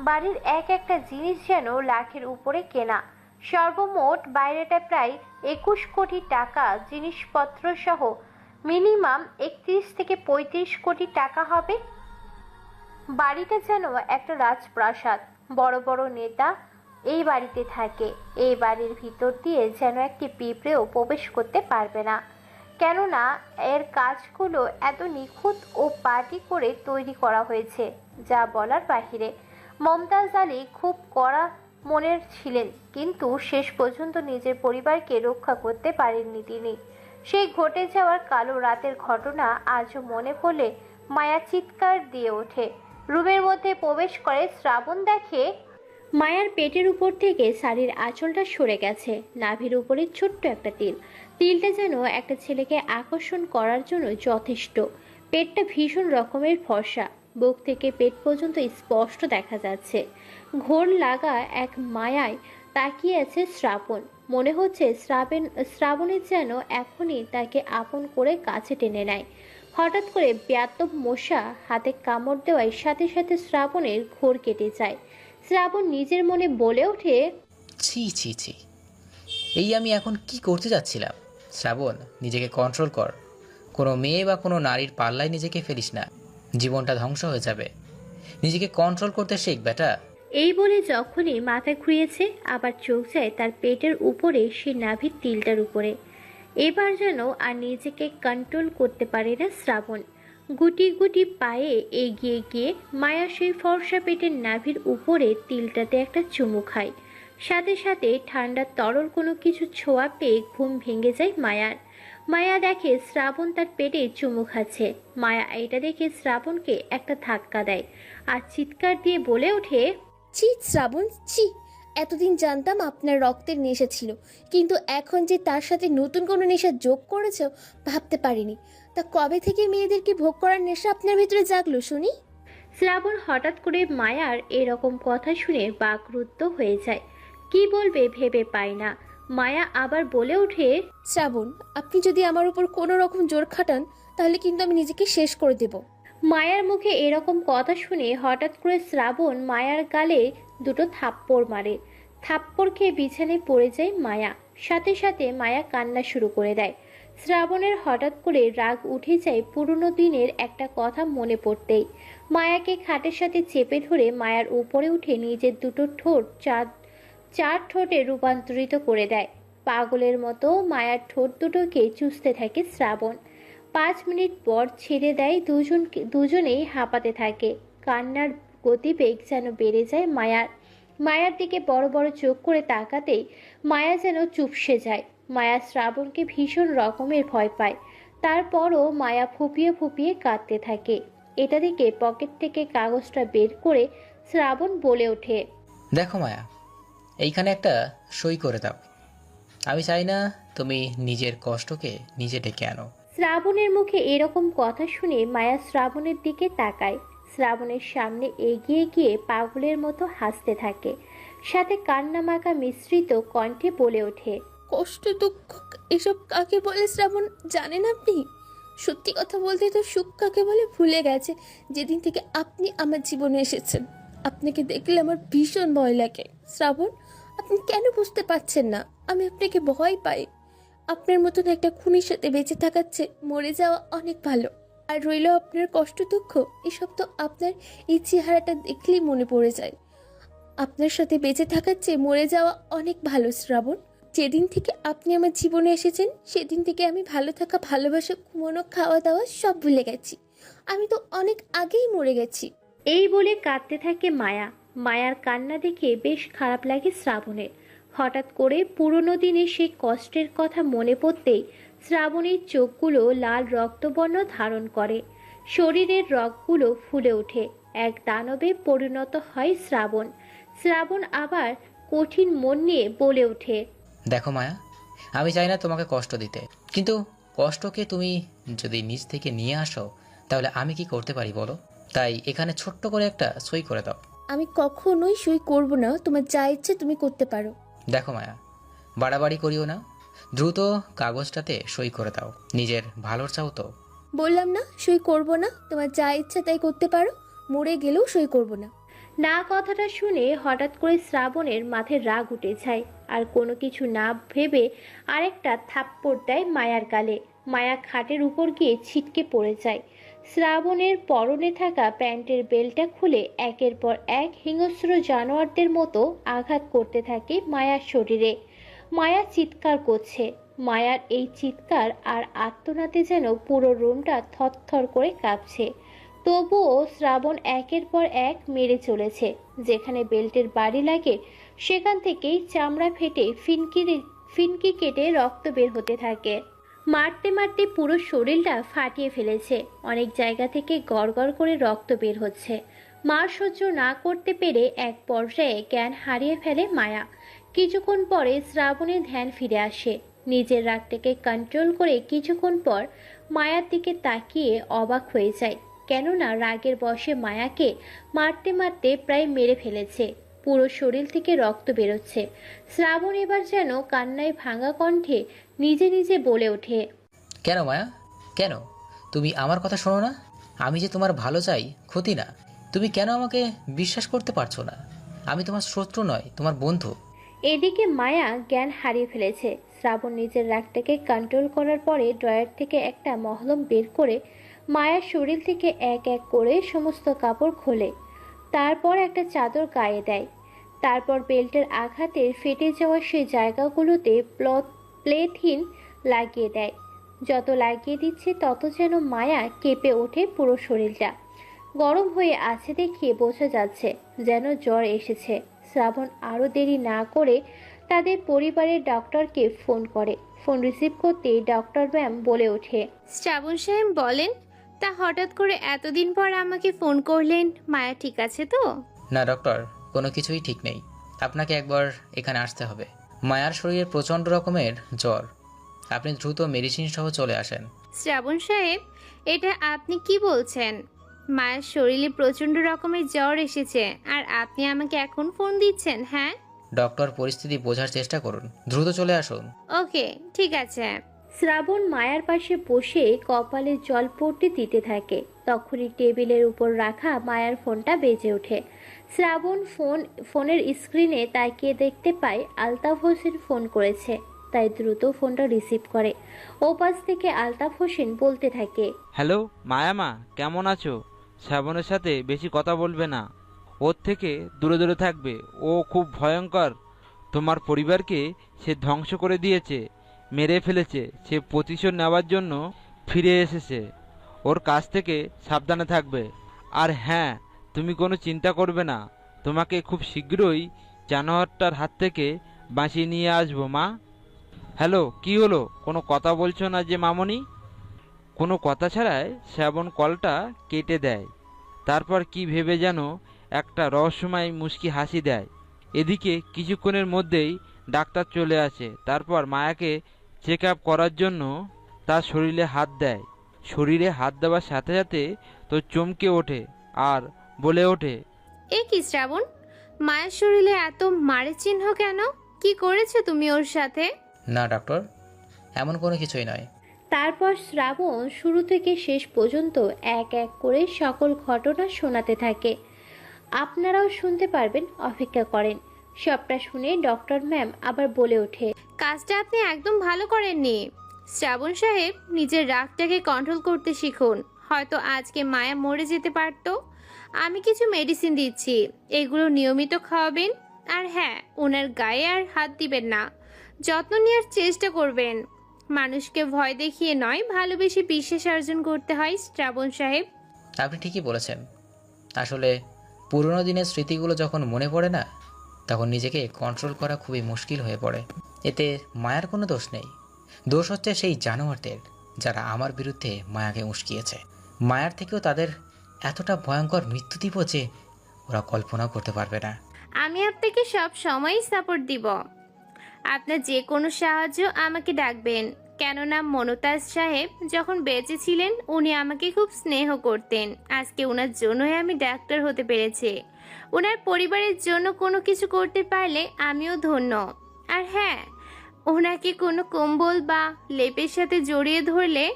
বাড়ির এক একটা জিনিস যেন লাখের উপরে কেনা। সর্বমোট বাইরেটা প্রায় 21 কোটি টাকা জিনিসপত্র সহ মিনিমাম 31 থেকে 35 কোটি টাকা হবে। বাড়িটা যেন একটা রাজপ্রাসাদ। বড় বড় নেতা এই বাড়িতে থাকে। এই বাড়ির ভিতর দিয়ে যেন একটি পিঁপড়েও প্রবেশ করতে পারবে না, কেননা এর কাজগুলো এত নিখুঁত ও পার্টি করে তৈরি করা হয়েছে যা বলার বাহিরে। মমতাজ আলী খুব কড়া মনের ছিলেন, কিন্তু শেষ পর্যন্ত নিজের পরিবারকে রক্ষা করতে পারেননি তিনি। সেই ঘটে যাওয়ার কালো রাতের ঘটনা আজও মনে পড়লে মায়া চিৎকার দিয়ে ওঠে। রুমের মধ্যে প্রবেশ করে শ্রাবণ দেখে মায়ার পেটের উপর থেকে শাড়ির আঁচলটা সরে গেছে। নাভির উপরে ছোট্ট একটা তিল। তিলটা যেন একটা ছেলেকে আকর্ষণ করার জন্য যথেষ্ট। পেটটা ভীষণ রকমের ফর্সা, বুক থেকে পেট পর্যন্ত স্পষ্ট দেখা যাচ্ছে। ঘোর লাগা এক মায়ায় তাকিয়ে আছে শ্রাবণ। মনে হচ্ছে শ্রাবণের যেন এখনই তাকে আপন করে কাছে টেনে নেয়। হঠাৎ করে ব্যাতব মশা হাতে কামড় দেওয়ার সাথে সাথে শ্রাবণের ঘোর কেটে যায়। শ্রাবণ নিজের মনে বলে ওঠে, ছি ছি ছি, এই আমি এখন কি করতে যাচ্ছিলাম। শ্রাবণ, নিজেকে কন্ট্রোল কর। কোনো মেয়ে বা কোনো নারীর পাল্লায় নিজেকে ফেলিস না, জীবনটা ধ্বংস হয়ে যাবে। নিজেকে কন্ট্রোল করতে শেখ বেটা। এই বলে যখনই মাথা ঘুরিয়েছে আবার চোখ যায় তার পেটের উপরে, সে নাভির তিলটার উপরে। এবার যেন আর নিজেকে কন্ট্রোল করতে পারে না শ্রাবণ। গুটি গুটি পায়ে এগিয়ে গিয়ে মায়া সেই ফর্সা পেটের নাভির উপরে তিলটাতে একটা চুমু খায়। সাথে সাথে ঠান্ডা তরল কোনো কিছু ছোঁয়া পেয়ে ঘুম ভেঙে যায় মায়ার। মায়া দেখে শ্রাবণ তার পেটে চুমু খাচ্ছে। মায়া এটা দেখে শ্রাবণকে একটা ধাক্কা দেয় আর চিৎকার দিয়ে বলে ওঠে, ছি শ্রাবণ, ছি। এতদিন জানতাম আপনার রক্তের নেশা ছিল, কিন্তু এখন যে তার সাথে নতুন কোনো নেশা যোগ করেছ ভাবতে পারিনি। তা কবে থেকে মেয়েদেরকে ভোগ করার নেশা আপনার ভিতরে জাগলো শুনি? শ্রাবণ হঠাৎ করে মায়ার এরকম কথা শুনে বাকরুদ্ধ হয়ে যায়। কি বলবে ভেবে পায় না। মায়া আবার বলে ওঠে, শ্রাবণ, আপনি যদি আমার উপর কোনো রকম জোর খাটান তাহলে কিন্তু আমি নিজেকে শেষ করে দেব। মায়ার মুখে এরকম কথা শুনে হঠাৎ করে শ্রাবণ মায়ার গালে দুটো থাপ্পড় মারে। থাপ্পড় খেয়ে বিছানায় পড়ে যায় মায়া। সাথে সাথে মায়া কান্না শুরু করে দেয়। শ্রাবণের হঠাৎ করে রাগ উঠে যায় পুরনো দিনের একটা কথা মনে পড়তেই। মায়াকে খাটের সাথে চেপে ধরে মায়ার উপরে উঠে নিজের দুটো ঠোঁট চার ঠোঁটে রূপান্তরিত করে দেয়। পাগলের মতো মায়ার ঠোঁট দুটোকে চুষতে থাকে শ্রাবণ। 5 মিনিট পর ছেড়ে দেয়। দুজনেই হাঁপাতে থাকে। কান্নার গতিবেগ যেন বেড়ে যায় মায়ার। মায়ার দিকে বড় বড় চোখ করে তাকাতেই মায়া যেন চুপসে যায়। মায়া শ্রাবণকে ভীষণ রকমের ভয় পায়। তারপরও মায়া ফুপিয়ে ফুপিয়ে কাঁদতে থাকে। এটা দেখে পকেট থেকে কাগজটা বের করে শ্রাবণ বলে ওঠে, দেখো মায়া, এইখানে একটা সই করে দাও। আমি চাই না তুমি নিজের কষ্টকে নিজে ডেকে আনো। শ্রাবণের মুখে এরকম কথা শুনে মায়া শ্রাবণের দিকে তাকায়। শ্রাবণের সামনে এগিয়ে গিয়ে পাগলের মতো হাসতে থাকে। সাথে কান্না মাখা মিশ্রিত কণ্ঠে বলে ওঠে, কষ্ট, দুঃখ এসব কাকে বলে শ্রাবণ জানেন আপনি? সত্যি কথা বলতে তো সুখ কাকে বলে ভুলে গেছে যেদিন থেকে আপনি আমার জীবনে এসেছেন। আপনাকে দেখলে আমার ভীষণ ভয় লাগে শ্রাবণ। আপনি কেন বুঝতে পারছেন না? আমি আপনাকে ভয় পাই। আপনার মতন একটা খুনির সাথে বেঁচে থাকার চেয়ে মরে যাওয়া অনেক ভালো। আর রইল আপনার কষ্ট, দুঃখ, এসব তো আপনার এই চেহারাটা দেখলেই মনে পড়ে যায়। আপনার সাথে বেঁচে থাকার চেয়ে মরে যাওয়া অনেক ভালো শ্রাবণ। যেদিন থেকে আপনি আমার জীবনে এসেছেন সেদিন থেকে আমি ভালো থাকা, ভালোবাসা, ঘুমানো, খাওয়া দাওয়া সব ভুলে গেছি। আমি তো অনেক আগেই মরে গেছি। এই বলে কাঁদতে থাকে মায়া। মায়ার কান্না দেখে বেশ খারাপ লাগে শ্রাবণের। হঠাৎ করে পুরনো দিনে সেই কষ্টের কথা মনে পড়তেই শ্রাবণের চোখগুলো লাল রক্তবর্ণ ধারণ করে। শরীরের রগগুলো ফুলে ওঠে। এক দানবে পরিণত হয় শ্রাবণ। শ্রাবণ আবার কঠিন মন নিয়ে বলে ওঠে, দেখো মায়া, আমি চাই না তোমাকে কষ্ট দিতে, কিন্তু কষ্টকে তুমি যদি নিজ থেকে নিয়ে আসো তাহলে আমি কি করতে পারি বলো? তাই এখানে ছোট্ট করে একটা সই করে দাও। আমি কখনোই সই করব না। তোমার যা ইচ্ছে তুমি করতে পারো। দেখো মায়া, বাড়াবাড়ি করিও না। দ্রুত কাগজটাতে সই করে দাও। নিজের ভালোর চাও তো? বললাম না সই করব না। তোমার যা ইচ্ছা তাই করতে পারো। মরে গেলেও সই করব না। না কথাটা শুনে হঠাৎ করে শ্রাবণের মাথায় রাগ উঠে যায়। আর কোনো কিছু না ভেবে আরেকটা থাপ্পড় দেয় মায়ার গালে। মায়া খাটের উপর গিয়ে ছিটকে পড়ে যায়। শ্রাবণের পরনে থাকা প্যান্টের বেলটা খুলে একের পর এক হিংস্র জানোয়ারদের মতো আঘাত করতে থাকে মায়ার শরীরে। মায়া চিৎকার করছে। মায়ার এই চিৎকার আর আর্তনাদে যেন পুরো রুমটা থরথর করে কাঁপছে। তবুও শ্রাবণ একের পর এক মেরে চলেছে। যেখানে বেল্টের বাড়ি লাগে সেখান থেকেই চামড়া ফেটে ফিনকি কেটে রক্ত বের হতে থাকে। মারতে মারতে পুরো শরীরটা ফাটিয়ে ফেলেছে। অনেক জায়গা থেকে গড়গড় করে রক্ত বের হচ্ছে। মার সহ্য না করতে পেরে এক পর্যায়ে জ্ঞান হারিয়ে ফেলে মায়া। কিছুক্ষণ পরে শ্রাবণের ধ্যান ফিরে আসে। নিজের রাগটাকে কন্ট্রোল করে কিছুক্ষণ পর মায়ার দিকে তাকিয়ে অবাক হয়ে যায়। কেননা রাগের বশে মায়াকে মারতে মারতে প্রায় মেরে ফেলেছে। পুরো শরীর থেকে রক্ত বেরোচ্ছে। শ্রাবণ এবার যেন কান্নায় ভাঙা কণ্ঠে নিজে নিজে বলে ওঠে, কেন মায়া, কেন তুমি আমার কথা শোনো না? আমি যে তোমার ভালো চাই, ক্ষতি না। তুমি কেন আমাকে বিশ্বাস করতে পারছো না? আমি তোমার শত্রু নয়, তোমার বন্ধু। এদিকে মায়া জ্ঞান হারিয়ে ফেলেছে। শ্রাবণ নিজের রাগটাকে কন্ট্রোল করার পরে ড্রয়ার থেকে একটা মহলম বের করে মায়ার শরীর থেকে এক এক করে সমস্ত কাপড় খোলে। তারপর একটা চাদর গায়ে দেয়। তারপর বেল্টের আঘাতে ফেটে যাওয়া সেই জায়গাগুলোতে প্লেথিন লাগিয়ে দেয়। যত লাগিয়ে দিচ্ছে তত যেন মায়া কেঁপে ওঠে পুরো শরীরটা। গরম হয়ে আছে দেখিয়ে বোঝা যাচ্ছে যেন জ্বর এসেছে। শ্রাবণ আরও দেরি না করে তাদের পরিবারের ডক্টরকে ফোন করে। ফোন রিসিভ করতে ডক্টর ম্যাম বলে ওঠে, শ্রাবণ সাহেব বলেন, তা হঠাৎ করে এতদিন পর আমাকে ফোন করলেন, মায়া ঠিক আছে তো? না ডক্টর, কোনো কিছুই ঠিক নেই। আপনাকে একবার এখানে আসতে হবে। মায়ার শরীরে প্রচণ্ড রকমের জ্বর। আপনি দ্রুত মেডিসিন সহ চলে আসেন। শ্রাবণ সাহেব, এটা আপনি কি বলছেন? মায়ের শরীরে প্রচন্ড রকমের জ্বর এসেছে আর আপনি আমাকে এখন ফোন দিচ্ছেন? হ্যাঁ ডক্টর, পরিস্থিতি বোঝার চেষ্টা করুন, দ্রুত চলে আসুন। ওকে, ঠিক আছে। শ্রাবণ মায়ার পাশে বসে কপালে জল পড়তে দিতে থাকে। তখনই টেবিলের উপর রাখা মায়ার ফোনটা বেজে ওঠে। শ্রাবণ ফোনের স্ক্রিনে তাকিয়ে দেখতে পায় আলতাফ হোসেন ফোন করেছে। তাই দ্রুত ফোনটা রিসিভ করে। ওপাশ থেকে আলতাফ হোসেন বলতে থাকে, হ্যালো মায়ামা, কেমন আছো? শ্রাবণের সাথে বেশি কথা বলবে না, ওর থেকে দূরে দূরে থাকবে। ও খুব ভয়ঙ্কর। তোমার পরিবারকে সে ধ্বংস করে দিয়েছে, মেরে ফেলেছে। সে প্রতিশোধ নেওয়ার জন্য ফিরে এসেছে। ওর কাছ থেকে সাবধানে থাকবে। আর হ্যাঁ, তুমি কোনো চিন্তা করবে না, তোমাকে খুব শীঘ্রই জানোয়ারটার হাত থেকে বাঁচিয়ে নিয়ে আসবো মা। হ্যালো, কি হলো? কোনো কথা বলছো না যে মামনি? কোনো কথা ছাড়াই শ্রাবণ কলটা কেটে দেয়। তারপর কি ভেবে যেন একটা রহস্যময় মুচকি হাসি দেয়। এদিকে কিছুক্ষণের মধ্যেই ডাক্তার চলে আসে। তারপর মায়াকে চেক আপ করার জন্য তার শরীরে হাত দেয়। শরীরে হাত দেওয়ার সাথে সাথে তো চমকে ওঠে আর বলে ওঠে, এ কি শ্রাবণ, মায়ের শরীরে এত মারের চিহ্ন কেন? কি করেছো তুমি ওর সাথে? না ডক্টর, এমন কোনো কিছুই নয়। তারপর শ্রাবণ শুরু থেকে শেষ পর্যন্ত এক এক করে সকল ঘটনা শোনাতে থাকে। আপনারাও শুনতে পারবেন, অপেক্ষা করেন। সবটা শুনে ডক্টর ম্যাম আবার বলে ওঠে, কাজটা আপনি একদম ভালো করেননি। শ্রাবণ সাহেব, নিজের রাগটাকে কন্ট্রোল করতে শিখুন। হয়তো আজকে মায়া মরে যেতে পারতো। আমি কিছু মেডিসিন দিচ্ছি, এগুলো নিয়মিত খাওয়াবেন। আর হ্যাঁ, ওনার গায়ে আর হাত দিবেন না। যত্ন নেওয়ার চেষ্টা করবেন। মানুষকে ভয় দেখিয়ে নয়, ভালোবেসে বিশ্বাস অর্জন করতে হয় শ্রাবণ সাহেব। আপনি ঠিকই বলেছেন। আসলে পুরনো দিনের স্মৃতিগুলো যখন মনে পড়ে না, তখন নিজেকে কন্ট্রোল করা খুবই মুশকিল হয়ে পড়ে। এতে মায়ার কোনো দোষ নেই। দোষ হচ্ছে সেই জানোয়ারদের, যারা আমার বিরুদ্ধে মায়াকে উস্কিয়েছে। মায়ার থেকেও তাদের এতটা ভয়ঙ্কর মৃত্যু দিব যে ওরা কল্পনাও করতে পারবে না। আমি আপনাকে সব সময় সাপোর্ট দিব। আপনার যে কোনো সাহায্য আমাকে ডাকবেন। কেননা মনোতাজ সাহেব যখন বেঁচে ছিলেন উনি আমাকে খুব স্নেহ করতেন। আজকে ওনার জন্যই আমি ডাক্তার হতে পেরেছি। ওনার পরিবারের জন্য কোনো কিছু করতে পারলে আমিও ধন্য। আর হ্যাঁ, ওনাকে কোনো কম্বল বা লেপের সাথে জড়িয়ে ধরলে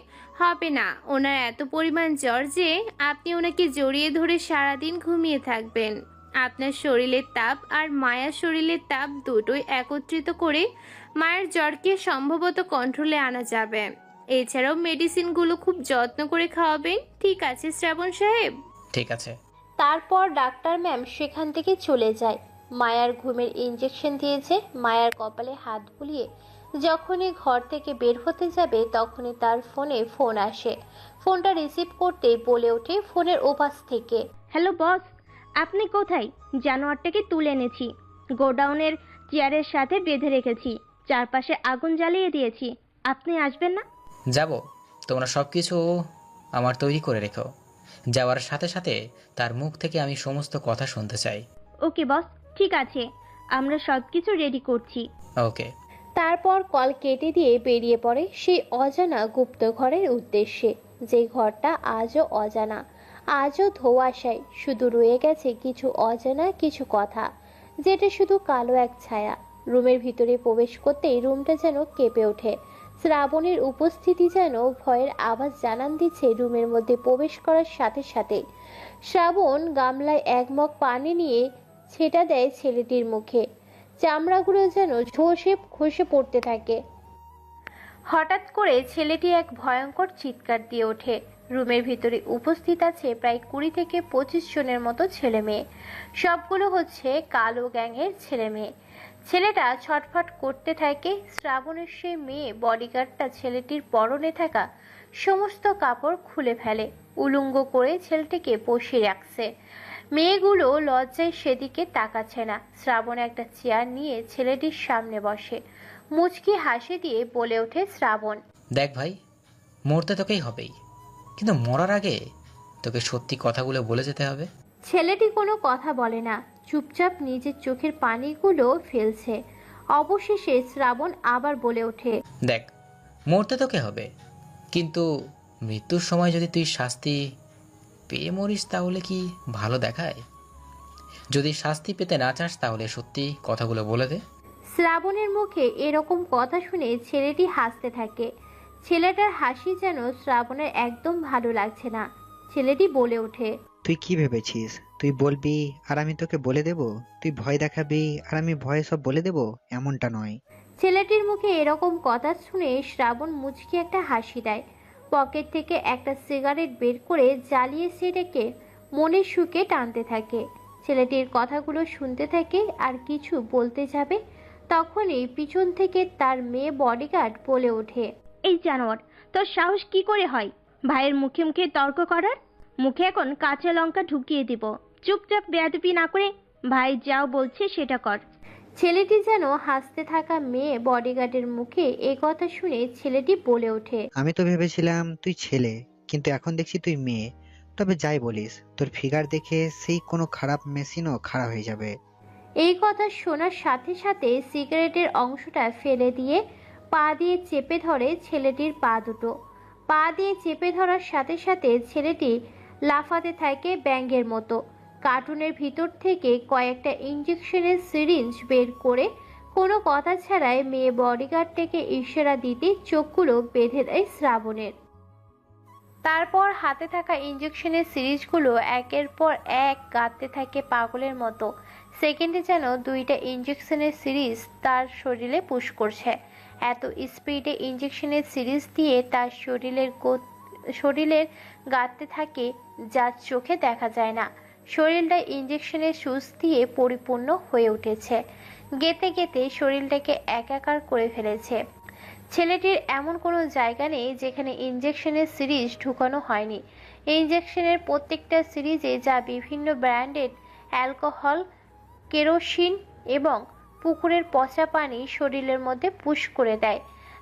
হবে না। ওনার এত পরিমাণ জ্বর যে আপনি ওনাকে জড়িয়ে ধরে সারাদিন ঘুমিয়ে থাকবেন। আপনার শরীরের তাপ আর মায়ার শরীরের তাপ দুটোই একত্রিত করে মায়ের জ্বরকে সম্ভবত কন্ট্রোলে আনা যাবে। এছাড়াও মেডিসিনগুলো খুব যত্ন করে খাওয়াবেন। ঠিক আছে শ্রাবণ সাহেব? ঠিক আছে। তারপর ডাক্তার ম্যাম সেখান থেকে চলে যায়। মায়ার ঘুমের ইঞ্জেকশন দিয়েছে। মায়ার কপালে হাত বুলিয়ে যখনই ঘর থেকে বের হতে যাবে তখনই তার ফোনে ফোন আসে। ফোনটা রিসিভ করতেই বলে ওঠে ফোনের ওপাশ থেকে, হ্যালো বস, আপনি কোথায়? জানোয়ারটাকে তুলে এনেছি, গোডাউনের চেয়ারের সাথে বেঁধে রেখেছি, চারপাশে আগুন জ্বালিয়ে দিয়েছি। আপনি আসবেন না? যাব। তোমরা সব কিছু আমার তৈরি করে রেখো। যাওয়ার সাথে সাথে তার মুখ থেকে আমি সমস্ত কথা শুনতে চাই। ওকে বস, ঠিক আছে, আমরা সব কিছু রেডি করছি। ওকে। তারপর কল কেটে দিয়ে বেরিয়ে পড়ে সেই অজানা গুপ্ত ঘরের উদ্দেশ্যে, যে ঘরটা আজও অজানা, আজও ধোঁয়াশায়। শুধু রয়ে গেছে কিছু অজানা কিছু কথা, যেটা শুধু কালো এক ছায়া। রুমের ভিতরে প্রবেশ করতেই রুমটা যেন কেঁপে ওঠে। শ্রাবণের উপস্থিতি যেন ভয়ের আওয়াজ জানান দিচ্ছে রুমের মধ্যে প্রবেশ করার সাথে সাথে। শ্রাবণ গামলায় এক মগ পানি নিয়ে ছেটা দেয় ছেলেটির মুখে। চামড়াগুলো যেন খসে পড়তে থাকে। হঠাৎ করে ছেলেটি এক ভয়ঙ্কর চিৎকার দিয়ে ওঠে। রুমের ভিতরে উপস্থিত আছে প্রায় 20 থেকে 25 জনের মতো ছেলে মেয়ে। সবগুলো হচ্ছে কালো গ্যাংয়ের ছেলে মেয়ে। ছেলেটা ছটফট করতে থাকে। শ্রাবণের সেই মেয়ে বডিগার্ডটা ছেলেটির পরনে থাকা সমস্ত কাপড় খুলে ফেলে, উলঙ্গ করে ছেলেটিকে বসিয়ে রাখছে। মেয়েগুলো লজ্জায় সেদিকে তাকাচ্ছে না। শ্রাবণ একটা চেয়ার নিয়ে ছেলেটির সামনে বসে। মুচকি হাসি দিয়ে বলে ওঠে শ্রাবণ, দেখ ভাই, মরতে তোকেই হবেই, কিন্তু মরার আগে তোকে সত্যি কথাগুলো বলে যেতে হবে। ছেলেটি কোনো কথা বলে না, চুপচাপ নিজের চোখের পানিগুলো ফেলছে। অবশেষে শ্রাবণ আবার বলে ওঠে, দেখ, মরতে তোকে হবে, কিন্তু মৃত্যুর সময় যদি তুই শাস্তি পেয়ে মরিস তাহলে কি ভালো দেখায়? যদি শাস্তি পেতে না চাস তাহলে সত্যি কথাগুলো বলে দে। শ্রাবণের মুখে এরকম কথা শুনে ছেলেটি হাসতে থাকে। ছেলেটার হাসি যেন শ্রাবণের একদম ভালো লাগছে না। ছেলেটি বলে ওঠে, তুই কি ভেবেছিস তুই বলবি আর আমি তোকে বলে দেব? তুই ভয় দেখাবি আর আমি ভয়ে সব বলে দেব? এমনটা নয়। ছেলেটির মুখে এরকম কথা শুনে শ্রাবণ মুচকি একটা হাসি দেয়। পকেট থেকে একটা সিগারেট বের করে জ্বালিয়ে সেটাকে মনের সুখে টানতে থাকে। ছেলেটির কথাগুলো শুনতে থাকে আর কিছু বলতে যাবে, তখনই পিছন থেকে তার মেয়ে বডিগার্ড বলে ওঠে, এই জানোয়ার, তোর সাহস কি করে হয় ভাইয়ের মুখে মুখে তর্ক করার? মুখে এখন কাঁচা লঙ্কা ঢুকিয়ে দিব। চুপচাপ বেয়াদবি না করে ভাই যাও বলছে সেটা কর। ছেলেটি যেন হাসতে থাকা মেয়ে বডিগার্ডের মুখে এ কথা শুনে ছেলেটি বলে ওঠে, আমি তো ভেবেছিলাম তুই ছেলে, কিন্তু এখন দেখছি তুই মেয়ে। তবে যাই বলিস, তোর ফিগার দেখে সেই কোনো খারাপ মেশিনও খারাপ হয়ে যাবে। এই কথা শোনার সাথে সাথে সিগারেটের অংশটা ফেলে দিয়ে পা দিয়ে চেপে ধরে ছেলেটির পা দুটো। পা দিয়ে চেপে ধরার সাথে সাথে ছেলেটি লাফাতে থাকে ব্যাঙের মতো। কার্টুনের ভিতর থেকে কয়েকটা ইঞ্জেকশনের সিরিঞ্জ বের করে কোনো কথা ছাড়াই মেয়ে বডিগার্ডটাকে ইশারা দিতে চোখগুলো বেঁধে দেয় শ্রাবণের। তারপর হাতে থাকা ইঞ্জেকশনের সিরিজগুলো একের পর এক গাঁথতে থাকে পাগলের মতো। সেকেন্ডে যেন 2টা ইঞ্জেকশনের সিরিজ তার শরীরে পুশ করছে। এত স্পিডে ইঞ্জেকশনের সিরিজ দিয়ে তার শরীরের গাঁথতে থাকে যা চোখে দেখা যায় না। শরীরটা ইঞ্জেকশনের সুচ দিয়ে পরিপূর্ণ হয়ে উঠেছে। গেতে গেতে শরীরটাকে একাকার করে ফেলেছে। ছেলেটির এমন কোনো জায়গা নেই যেখানে ইঞ্জেকশনের সিরিজ ঢুকানো হয়নি। ইঞ্জেকশনের প্রত্যেকটা সিরিজে যা বিভিন্ন ব্র্যান্ডেড অ্যালকোহল, কেরোসিন এবং পুকুরের পচা পানি শরীরের মধ্যে পুশ করে দেয়।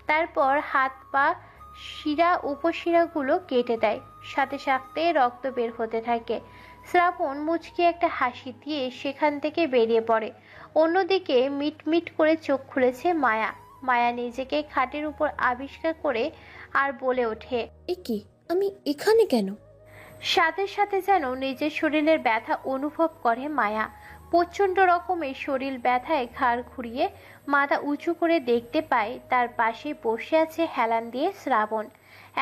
তারপর হাত পা শিরা উপশিরাগুলো কেটে দেয়। সাথে সাথে রক্ত বের হতে থাকে। শ্রাবণ মুচকি একটা হাসি দিয়ে সেখান থেকে বেরিয়ে পড়ে। অন্যদিকে মিটমিট করে চোখ খুলেছে মায়া। মায়া নিজেকে খাটের উপর আবিষ্কার করে আর বলে ওঠে, এ কি, আমি এখানে কেন? সাথে সাথে যেন নিজের শরীরের ব্যথা অনুভব করে মায়া। প্রচণ্ড রকমের শরীর ব্যথায় ঘাড় ঘুরিয়ে মাথা উঁচু করে দেখতে পায় তার পাশে বসে আছে হেলান দিয়ে শ্রাবণ।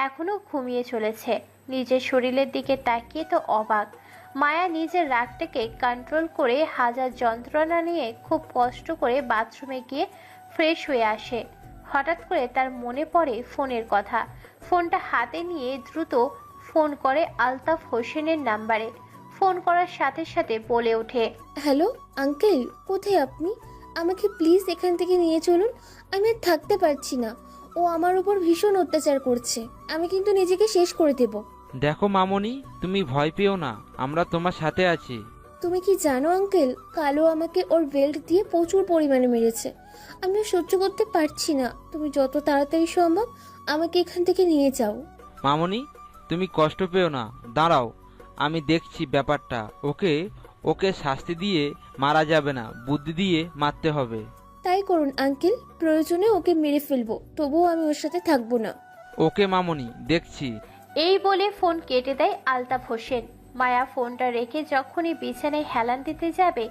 এখনো ঘুমিয়ে চলেছে। নিজের শরীরের দিকে তাকিয়ে তো অবাক। মায়া নিজের রাগটাকে কন্ট্রোল করে হাজার যন্ত্রণা নিয়ে খুব কষ্ট করে বাথরুমে গিয়ে ফ্রেশ হয়ে আসে। হঠাৎ করে তার মনে পড়ে ফোনের কথা। ফোনটা হাতে নিয়ে দ্রুত ফোন করে আলতাফ হোসেনের নাম্বারে। ফোন করার সাথে সাথে বলে ওঠে, হ্যালো আঙ্কেল, কোথায় আপনি? আমাকে প্লিজ এখান থেকে নিয়ে চলুন, আমি আর থাকতে পারছি না। ও আমার উপর ভীষণ অত্যাচার করছে, আমি কিন্তু নিজেকে শেষ করে দেব। দেখো মামনি, তুমি ভয় পেও না, আমরা তোমার সাথে আছি। তুমি কি জানো আঙ্কেল, কালো আমাকে ওর বেল্ট দিয়ে প্রচুর পরিমাণে মেরেছে। আমি আর সহ্য করতে পারছি না, তুমি যত তাড়াতাড়ি সম্ভব আমাকে এখান থেকে নিয়ে যাও। মামনি, তুমি কষ্ট পেও না, দাঁড়াও, আমি দেখছি ব্যাপারটা। ওকে ওকে শাস্তি দিয়ে মারা যাবে না, বুদ্ধি দিয়ে মারতে হবে। তাই করুন আঙ্কেল, প্রয়োজনে ওকে মেরে ফেলবো, তবুও আমি ওর সাথে থাকবো না। ওকে মামনি, দেখছি। এই বলে ফোন কেটে দেয় আলতাফ হোসেন। মায়া ফোনটা রেখে যখনই বিছানায় হেলান দিতে যাবে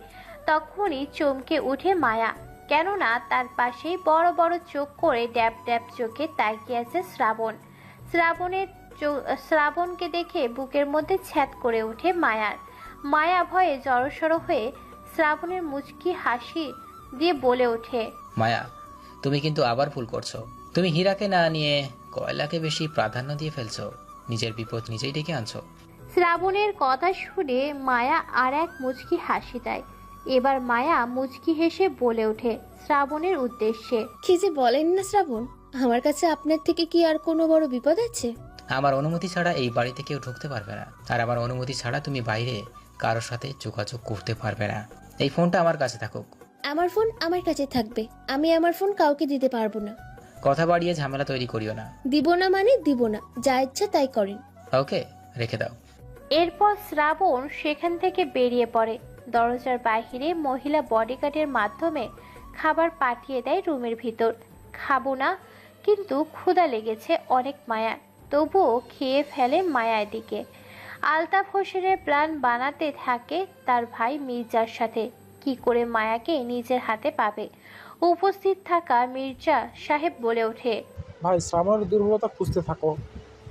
তখনই চমকে উঠে মায়া, কেননা তার পাশেই বড় বড় চোখ করে ড্যাব ড্যাব চোখে তাকিয়ে আছে শ্রাবণ। শ্রাবণকে দেখে বুকের মধ্যে ছ্যাদ করে ওঠে মায়ার। মায়া ভয়ে জড়সড় হয়ে শ্রাবণের মুচকি হাসি দিয়ে বলে ওঠে, মায়া, তুমি কিন্তু আবার ভুল করছো। তুমি হীরাকে না নিয়ে কয়লাকে বেশি প্রাধান্য দিয়ে ফেলছো। নিজের বিপদ নিজেই ডেকে আনছো। শ্রাবণের কথা শুনে মায়া আর এক মুচকি হাসি দেয়। এবার মায়া মুচকি হেসে বলে ওঠে শ্রাবণের উদ্দেশ্যে, কি যে বলেন না শ্রাবণ, আমার কাছে আপনার থেকে কি আর কোনো বড় বিপদ আছে? আমার অনুমতি ছাড়া এই বাড়িতে কেউ ঢুকতে পারবে না, আর আমার অনুমতি ছাড়া তুমি বাইরে কারোর সাথে যোগাযোগ করতে পারবে না। এই ফোনটা আমার কাছে থাকুক। আমার ফোন আমার কাছে থাকবে, আমি আমার ফোন কাউকে দিতে পারবো না। কথা বাড়িয়ে ঝামেলা তৈরি করিও না। দিব না মানে দিব না, যা ইচ্ছা তাই করেন। ওকে, রেখে দাও। এরপর শ্রাবণ সেখান থেকে বেরিয়ে পড়ে। দরজার বাইরে মহিলা বডিগার্ডের মাধ্যমে খাবার পাঠিয়ে দেয় রুমের ভিতর। খাবো না, কিন্তু ক্ষুধা লেগেছে অনেক মায়া, তবুও খেয়ে ফেলে মায়ার দিকে। আলতাফ হোসেনের প্ল্যান বানাতে থাকে তার ভাই মির্জার সাথে, কি করে মায়াকে নিজের হাতে পাবে। উপস্থিত থাকা মির্জা সাহেব বলে ওঠে, ভাই, শ্রাবণের দুর্বলতা খুঁজতে থাকো।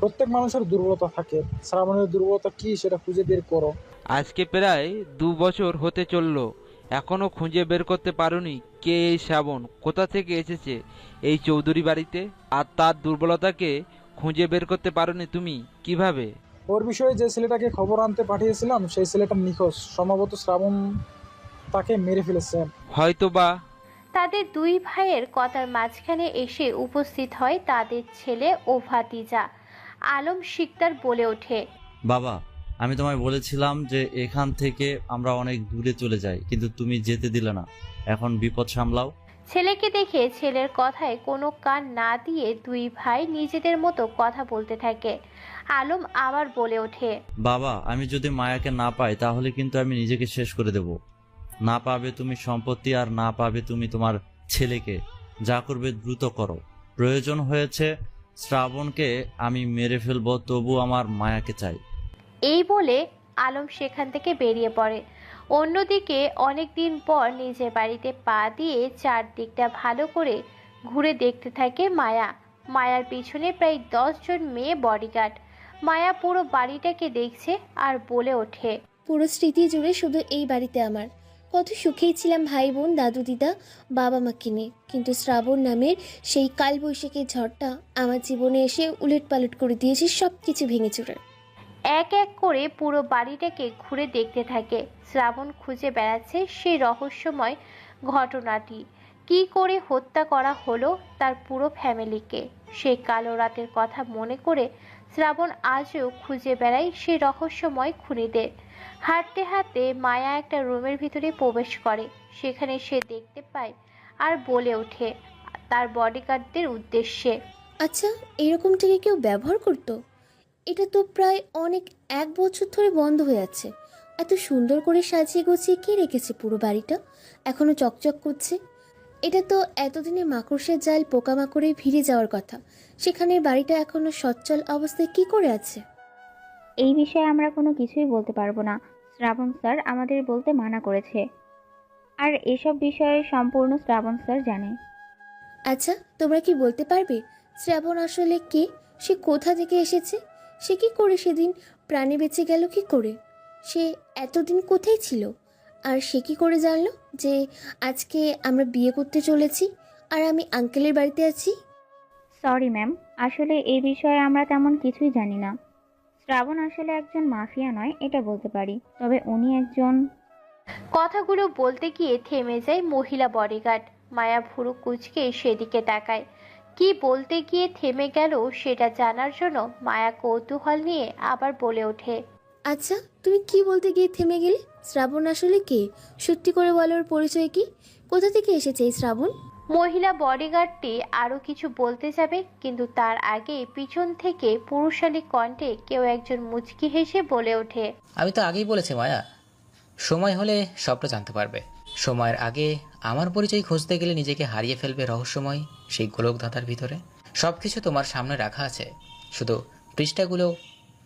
প্রত্যেক মানুষের দুর্বলতা থাকে, শ্রাবণের দুর্বলতা কি সেটা খুঁজে বের করো। আজকে প্রায় 2 বছর হতে চললো, এখনো খুঁজে বের করতে পারোনি কে এই শ্রাবণ, কোথা থেকে এসেছে এই চৌধুরী বাড়িতে, আর তার দুর্বলতাকে খুঁজে বের করতে পারোনি তুমি কিভাবে? ওর বিষয়ে যে ছেলেটাকে খবর আনতে পাঠিয়েছিলাম সেই ছেলেটা নিখোঁজ। সম্ভবত শ্রাবণ তাকে মেরে ফেলেছে। হয়তো বা। তাদের দুই ভাইয়ের কথার মাঝখানে এসে উপস্থিত হয় তাদের ছেলে ও ভাতিজা। আলম শিকদার বলে ওঠে, বাবা, আমি তোমায় বলেছিলাম যে এখান থেকে আমরা অনেক দূরে চলে যাই, কিন্তু তুমি যেতে দিলে না। এখন বিপদ সামলাও। ছেলেকে দেখে ছেলের কথায় কোনো কান না দিয়ে দুই ভাই নিজেদের মতো কথা বলতে থাকে। আলম আবার বলে ওঠে, বাবা, আমি যদি মায়াকে না পাই তাহলে কিন্তু আমি নিজেকে শেষ করে দেব। না পাবে তুমি সম্পত্তি, আর না পাবে তুমি তোমার ছেলেকে। যা করবে দ্রুত করো। প্রয়োজন হয়েছে শ্রাবণকে আমি মেরে ফেলবো, তবু আমার মায়াকে চাই। এই বলে আলম সেখান থেকে বেরিয়ে পড়ে। অন্যদিকে অনেকদিন পর নিজের বাড়িতে পা দিয়ে চারদিকটা ভালো করে ঘুরে দেখতে থাকে মায়া। মায়ার পিছনে প্রায় 10 জন মেয়ে বডিগার্ড। মায়া পুরো বাড়িটাকে দেখছে আর বলে ওঠে, পুরো স্মৃতি জুড়ে শুধু এই বাড়িতে আমার কত সুখেই ছিলাম, ভাই বোন, দাদু দিদা, বাবা মাকে নিয়ে। কিন্তু শ্রাবণ নামের সেই কালবৈশাখী ঝড়টা আমার জীবনে এসে উলট পালট করে দিয়েছে, সব কিছু ভেঙে চুরে। এক এক করে পুরো বাড়িটাকে ঘুরে দেখতে থাকে। শ্রাবণ খুঁজে বেড়াচ্ছে সেই রহস্যময় ঘটনাটি, কি করে হত্যা করা হলো তার পুরো ফ্যামিলিকে। সেই কালো রাতের কথা মনে করে শ্রাবণ আজও খুঁজে বেড়ায় সেই রহস্যময় খুনিদের। হাঁটতে হাঁটতে মায়া একটা রুমের ভিতরে প্রবেশ করে। সেখানে সে দেখতে পায় আর বলে ওঠে তার বডিগার্ডদের উদ্দেশ্যে, আচ্ছা, এরকমটাকে কেউ ব্যবহার করতো? এটা তো প্রায় 1 বছর ধরে বন্ধ হয়ে আছে। এত সুন্দর করে সাজিয়ে গুছিয়ে কে রেখেছে পুরো বাড়িটা, এখনো চকচক করছে। এটা তো এতদিনে মাকড়সার জাল পোকামাকড়ে ভিড়ে যাওয়ার কথা, সেখানে বাড়িটা এখনো সচ্ছল অবস্থায় কি করে আছে? এই বিষয়ে আমরা কোনো কিছুই বলতে পারবো না, শ্রাবণ স্যার আমাদের বলতে মানা করেছে। আর এসব বিষয়ে সম্পূর্ণ শ্রাবণ স্যার জানে। আচ্ছা, তোমরা কি বলতে পারবে শ্রাবণ আসলে কে? সে কোথা থেকে এসেছে? সে কি করে সেদিন প্রাণে বেঁচে গেল কি করে? সে এতদিন কোথায় ছিল? আর সে কি করে জানলো যে আজকে আমরা বিয়ে করতে চলেছি আর আমি আঙ্কেলের বাড়িতে আছি? সরি ম্যাম, আসলে এই বিষয়ে আমরা তেমন কিছুই জানি না। শ্রাবণ আসলে একজন মাফিয়া নয়, এটা বলতে পারি, তবে উনি একজন। কথাগুলো বলতে গিয়ে থেমে যায় মহিলা বডিগার্ড। মায়া ভুরু কুঁচকে সেদিকে তাকায়। কি বলতে গিয়ে থেমে গেল সেটা জানার জন্য মায়া কৌতূহল নিয়ে আবার বলে ওঠে, আচ্ছা, তুমি কি বলতে গিয়ে থেমে গেলে? শ্রাবণ আসলে কে? সত্যি করে বলো, ওর পরিচয় কি? কোথা থেকে এসেছে এই শ্রাবণ? মহিলা বডিগার্ডটি আরো কিছু বলতে যাবে, কিন্তু তার আগে পিছন থেকে পুরুষালী কণ্ঠে কেউ একজন মুচকি হেসে বলে ওঠে, আমি তো আগেই বলেছি মায়া, সময় হলে সবটা জানতে পারবে। সময়ের আগে আমার পরিচয় খুঁজতে গেলে নিজেকে হারিয়ে ফেলবে রহস্যময় সেই গোলক ধাঁধার ভিতরে। সব কিছু তোমার সামনে রাখা আছে, শুধু পৃষ্ঠাগুলো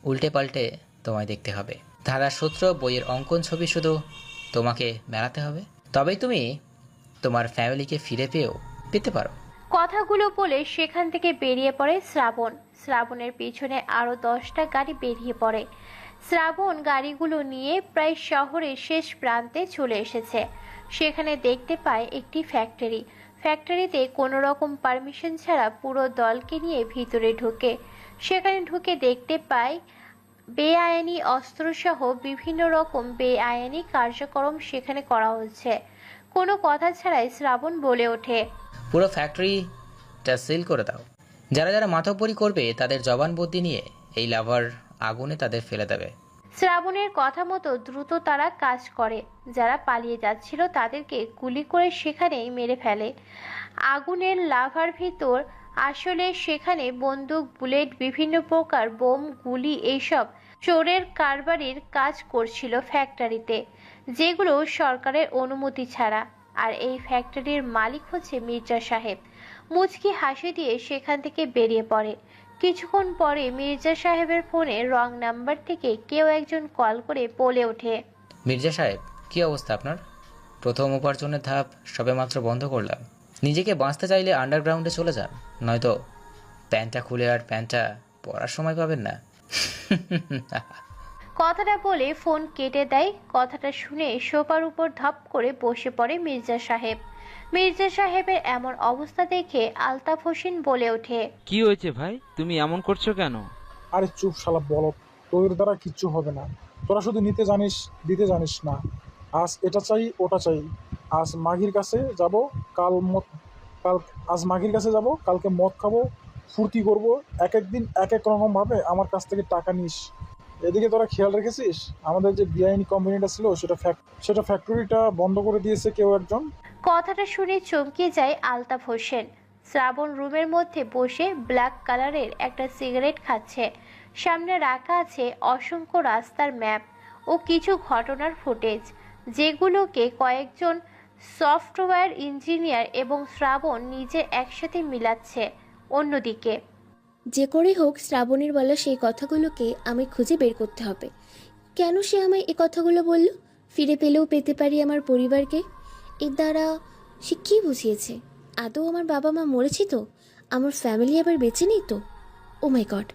উল্টে পাল্টে তোমায় দেখতে হবে। ধাঁধার সূত্র, বইয়ের অঙ্কন, ছবি শুধু তোমাকে মেলাতে হবে, তবেই তুমি তোমার ফ্যামিলিকে ফিরে পেতে পারো। কথাগুলো বলে সেখান থেকে বেরিয়ে পড়ে শ্রাবণ। শ্রাবণের পিছনে আরো 10টা গাড়ি বেরিয়ে পড়ে। শ্রাবণ গাড়িগুলো নিয়ে প্রায় শহরের শেষ প্রান্তে চলে এসেছে। সেখানে দেখতে পায় একটি ফ্যাক্টরি। ফ্যাক্টরিতে কোনো রকম পারমিশন ছাড়া পুরো দলকে নিয়ে ভিতরে ঢুকে। সেখানে ঢুকে দেখতে পায় বেআইনি অস্ত্রসহ বিভিন্ন রকম বেআইনি কার্যক্রম সেখানে করা হচ্ছে। কোনো কথা ছাড়াই শ্রাবণ বলে ওঠে, পুরো ফ্যাক্টরিটা সিল করে দাও। যারা যারা মাতব্বরি করবে তাদের জবানবন্দি নিয়ে এই লাভার আগুনে তাদের ফেলে দেবে। শ্রাবণের কথা মতো দ্রুত তারা কাজ করে। যারা পালিয়ে যাচ্ছিল তাদেরকে গুলি করে সেখানেই মেরে ফেলে। আগুনের লাভার ভিতর আসলে সেখানে বন্দুক, বুলেট, বিভিন্ন প্রকার বোম, গুলি এইসব চোরের কারবারির কাজ করছিল ফ্যাক্টরিতে, যেগুলো সরকারের অনুমতি ছাড়া। আর এই ফ্যাক্টরির মালিক হচ্ছে মির্জা সাহেব। মুচকি হাসি দিয়ে সেখান থেকে বেরিয়ে পড়ে। কিছুক্ষণ পরে মির্জা সাহেবের ফোনে রং নাম্বার থেকে কেউ একজন কল করে বলে ওঠে, মির্জা সাহেব, কি অবস্থা আপনার? প্রথম উপার্জনের ধাপ সবেমাত্র বন্ধ করলাম। নিজেকে বাঁচতে চাইলে আন্ডারগ্রাউন্ডে চলে যান, নয়তো প্যান্টটা খুলে আর প্যান্টটা পরার সময় পাবেন না। কথাটা বলে ফোন কেটে দেয়। কথাটা শুনে সোফার উপর ধপ করে বসে পড়ে মির্জা সাহেব। মির্জা সাহেবের এমন অবস্থা দেখে আলতাফ হোসেন বলে ওঠে, কি হয়েছে ভাই, তুমি এমন করছো কেন? আরে চুপ শালা বলদ, তোর দ্বারা কিচ্ছু হবে না। তোরা শুধু নিতে জানিস, দিতে জানিস না। আজ এটা চাই, ওটা চাই। আজ মাঘির কাছে যাব, কাল আজ মাঘির কাছে যাব, কালকে মদ খাবো, ফুর্তি করব। এক এক দিন এক এক রকম ভাবে আমার কাছ থেকে টাকা নিস। এদিকে তোরা খেয়াল রেখেছিস, আমাদের যে বেআইনি কোম্পানিটা ছিল সেটা ফ্যাক্টরিটা বন্ধ করে দিয়েছে কেউ একজন। কথাটা শুনে চমকে যায় আলতাফ হোসেন। শ্রাবণ রুমের মধ্যে বসে ব্ল্যাক কালারের একটা সিগারেট খাচ্ছে। সামনে রাখা আছে অসংখ্য রাস্তার ম্যাপ ও কিছু ঘটনার ফুটেজ, যেগুলোকে কয়েকজন সফটওয়্যার ইঞ্জিনিয়ার এবং শ্রাবণ নিজে একসাথে মিলাচ্ছে। অন্যদিকে যে করে হোক শ্রাবণীর বলা সেই কথাগুলোকে আমি খুঁজে বের করতে হবে। কেন সে আমায় এই কথাগুলো বলল? ফিরে পেলেও পেতে পারি আমার পরিবারকে। এর দ্বারা সে কী বুঝিয়েছে? আদৌ আমার বাবা মা মরেছি তো? আমার ফ্যামিলি আবার বেঁচে নেই তো? ও মাই গড,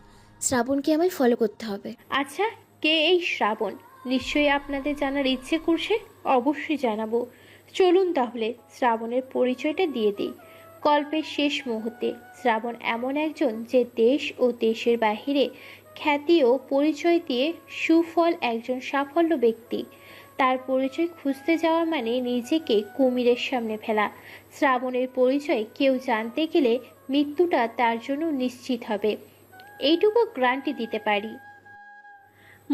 শ্রাবণকে আমায় ফলো করতে হবে। আচ্ছা, কে এই শ্রাবণ? নিশ্চয়ই আপনাদের জানার ইচ্ছে করছে। অবশ্যই জানাবো। চলুন তাহলে শ্রাবণের পরিচয়টা দিয়ে দিই। গল্পের শেষ মুহূর্তে শ্রাবণ এমন একজন যে দেশ ও দেশের বাহিরে খ্যাতি ও পরিচয় দিয়ে সুফল একজন সাফল্য ব্যক্তি। তার পরিচয় খুঁজতে যাওয়া মানে নিজেকে কুমিরের সামনে ফেলা। শ্রাবণের পরিচয় কেউ জানতে গেলে মৃত্যুটা তার জন্য নিশ্চিত হবে, এইটুকু গ্যারান্টি দিতে পারি।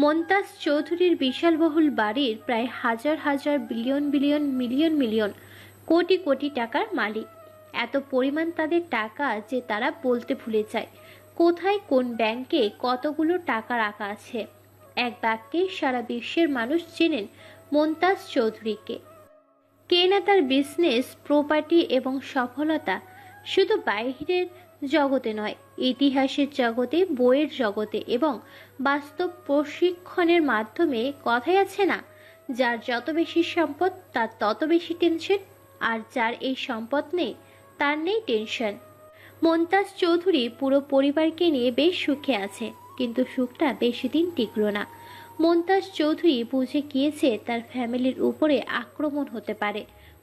মন্তাজ চৌধুরীর বিশালবহুল বাড়ির প্রায় হাজার হাজার billion billion million million crore crore টাকার মালিক। এত পরিমাণ তাদের টাকা যে তারা বলতে ভুলে যায় কোথায় কোন ব্যাংকে কতগুলো টাকা রাখা আছে। এক বাক্যে সারা বিশ্বের মানুষ চেনেন মন্তাজ চৌধুরীকে। কে না তার বিজনেস, প্রপার্টি এবং সফলতা শুধু বাইরের জগতে নয়, ইতিহাসের জগতে, বইয়ের জগতে এবং বাস্তব প্রশিক্ষণের মাধ্যমে। কথাই আছে না, যার যত বেশি সম্পদ তার তত বেশি টেনশন, আর যার এই সম্পদ নেই তার নেই টেনশন। মন্তাজ চৌধুরী পুরো পরিবারকে নিয়ে বেশ সুখে আছে, কিন্তু সুখটা বেশি দিন টিকল না। মুমতাজ চৌধুরী বুঝে গিয়েছে তার ফ্যামিলির উপরে আক্রমণ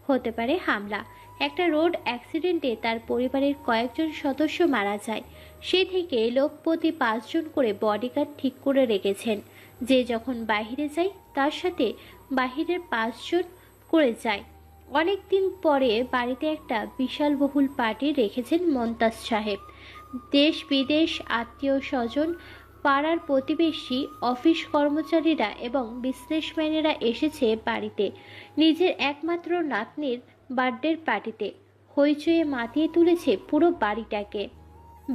হতে পারে হামলা। একটা রোড অ্যাক্সিডেন্টে তার পরিবারের কয়েকজন সদস্য মারা যায়। সে থেকে লোকপতি 5 জন করে বডিগার্ড ঠিক করে রেখেছেন, যে যখন বাইরে যায় তার সাথে বাহিরের 5 জন করে যায়। অনেক দিন পরে বাড়িতে একটা বিশাল বহুল পার্টি রেখেছেন মুমতাজ সাহেব। দেশ বিদেশ, আত্মীয় স্বজন, পাড়ার প্রতিবেশী, অফিস কর্মচারীরা এবং বিজনেসম্যানেরা এসেছে বাড়িতে নিজের একমাত্র নাতনির বার্থডের পার্টিতে। হইচয়ে মাতিয়ে তুলেছে পুরো বাড়িটাকে।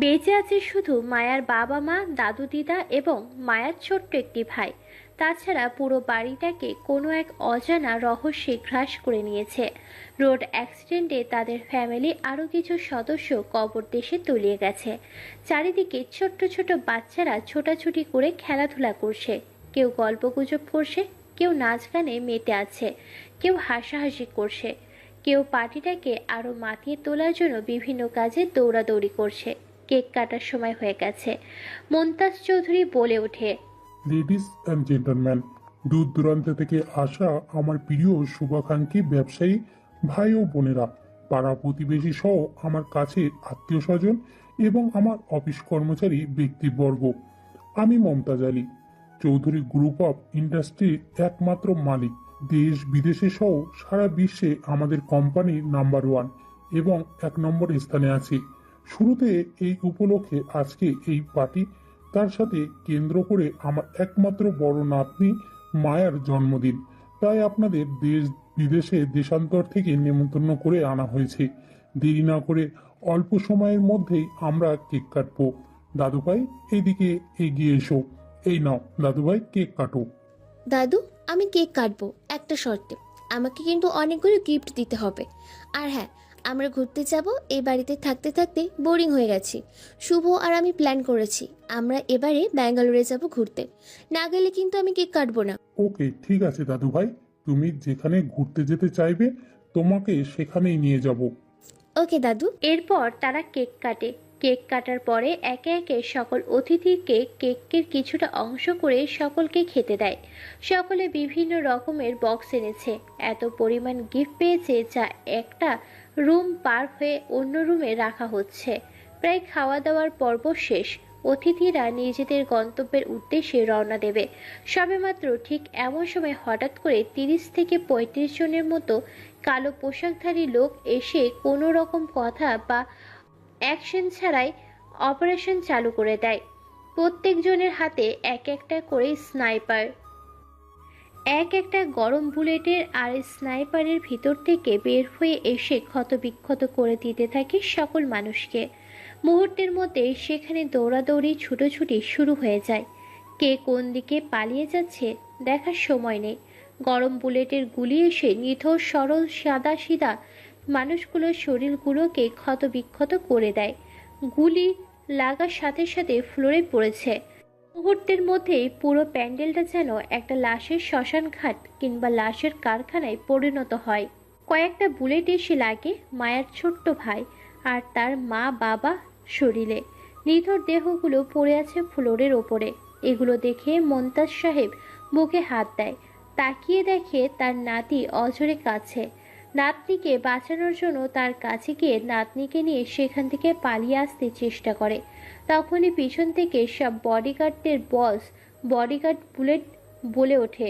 বেঁচে আছে শুধু মায়ার বাবা মা, দাদু দিদা এবং মায়ার ছোট্ট একটি ভাই। তাছাড়া পুরো বাড়িটাকে কোনো এক অজানা রহস্যে গ্রাস করে নিয়েছে। রোড অ্যাক্সিডেন্টে তাদের ফ্যামিলি আরও কিছু সদস্য কবর দেশে তলিয়ে গেছে। চারিদিকে ছোট্ট ছোট বাচ্চারা ছোটাছুটি করে খেলাধুলা করছে, কেউ গল্পগুজব করছে, কেউ নাচ গানে মেতে আছে, কেউ হাসাহাসি করছে, কেউ পার্টিটাকে আরও মাতিয়ে তোলার জন্য বিভিন্ন কাজে দৌড়াদৌড়ি করছে। কেক কাটার সময় হয়ে গেছে। মুমতাজ চৌধুরী বলে ওঠে, লেডিস অ্যান্ড জেন্টলম্যান, দূর দূরান্ত থেকে আসা আমার প্রিয় শুভাকাঙ্ক্ষী ব্যবসায়ী ভাই ও বোনেরা, পাড়া প্রতিবেশী সহ আমার কাছের আত্মীয় স্বজন এবং আমার অফিস কর্মচারী ব্যক্তিবর্গ, আমি মমতাজ আলী, চৌধুরী গ্রুপ অফ ইন্ডাস্ট্রির একমাত্র মালিক। দেশ বিদেশে সহ সারা বিশ্বে আমাদের কোম্পানি নাম্বার 1 এবং 1 নম্বর স্থানে আছে। শুরুতে এই উপলক্ষে আজকে এই পার্টি, তার সাথে কেন্দ্র করে আমার একমাত্র বড় নাতনি মায়ার জন্মদিন। তাই আপনাদের দেশ বিদেশে দেশান্তর থেকে নেমন্তন্ন করে আনা হয়েছে। দেরি না করে অল্প সময়ের মধ্যেই আমরা কেক কাটবো। দাদুভাই, এইদিকে এগিয়ে এসো। এই নাও দাদুভাই, কেক কাটো। দাদু, আমি কেক কাটবো, একটা শর্তে। আমাকে কিন্তু অনেকগুলো গিফট দিতে হবে। আর হ্যাঁ, আমরা ঘুরতে যাব। এই বাড়িতে থাকতে থাকতে বোরিং হয়ে গেছি। শুভ আর আমি প্ল্যান করেছি আমরা এবারে ব্যাঙ্গালোরে যাব ঘুরতে। না গেলে কিন্তু আমি কেক কাটবো না। ওকে, ঠিক আছে দাদুভাই, তুমি যেখানে ঘুরতে যেতে চাইবে তোমাকে সেখানেই নিয়ে যাব। ওকে দাদু। এরপর তারা কেক কাটে। কেক কাটার পরে একে একে সকল অতিথিকে কেকের কিছুটা অংশ করে সকলকে খেতে দেয়। সকলে বিভিন্ন রকমের বক্স এনেছে। এত পরিমাণ গিফট পেয়েছে যা একটা রুম পার হয়ে অন্য রুমে রাখা হচ্ছে। প্রায় খাওয়া দাওয়ার পর্ব শেষ। অতিথিরা নিজেদের গন্তব্যের উদ্দেশ্যে রওনা দেবে। সবেমাত্র ঠিক এমন সময় হঠাৎ করে 30 থেকে 35 জনের মতো কালো পোশাকধারী লোক এসে কোনো রকম কথা বা অ্যাকশন ছাড়াই অপারেশন চালু করে দেয়। প্রত্যেকজনের হাতে এক একটা করে স্নাইপার, এক একটা গরম বুলেটের, আর স্নাইপারের ভিতর থেকে বের হয়ে এসে ক্ষতবিক্ষত করে দিতে থাকে সকল মানুষকে। মুহূর্তের মধ্যে সেখানে দৌড়াদৌড়ি, ছুটোছুটি শুরু হয়ে যায়। কে কোন দিকে পালিয়ে যাচ্ছে দেখার সময় নেই। গরম বুলেটের গুলি এসে নিথর সরল সাদা সিধা মানুষগুলোর শরীরগুলোকে ক্ষতবিক্ষত করে দেয়। গুলি লাগার সাথে সাথে ফ্লোরে পড়েছে। মুহূর্তের মধ্যেই পুরো প্যান্ডেলটা যেন একটা লাশের শ্মশান ঘাট কিংবা লাশের কারখানায় পরিণত হয়। কয়েকটা বুলেট এসে লাগে মায়ার ছোট্ট ভাই আর তার মা বাবা শরীরে। নিথর দেহগুলো পড়ে আছে ফ্লোরের ওপরে। এগুলো দেখে মুমতাজ সাহেব বুকে হাত দেয়। তাকিয়ে দেখে তার নাতি অঝরে কাছে। নাতনিকে বাঁচানোর জন্য তার কাছে গিয়ে নাতনিকে নিয়ে সেখান থেকে পালিয়ে আসতে চেষ্টা করে। তখনই পিছন থেকে সব বডিগার্ডদের বস বডিগার্ড বুলেট বলে ওঠে,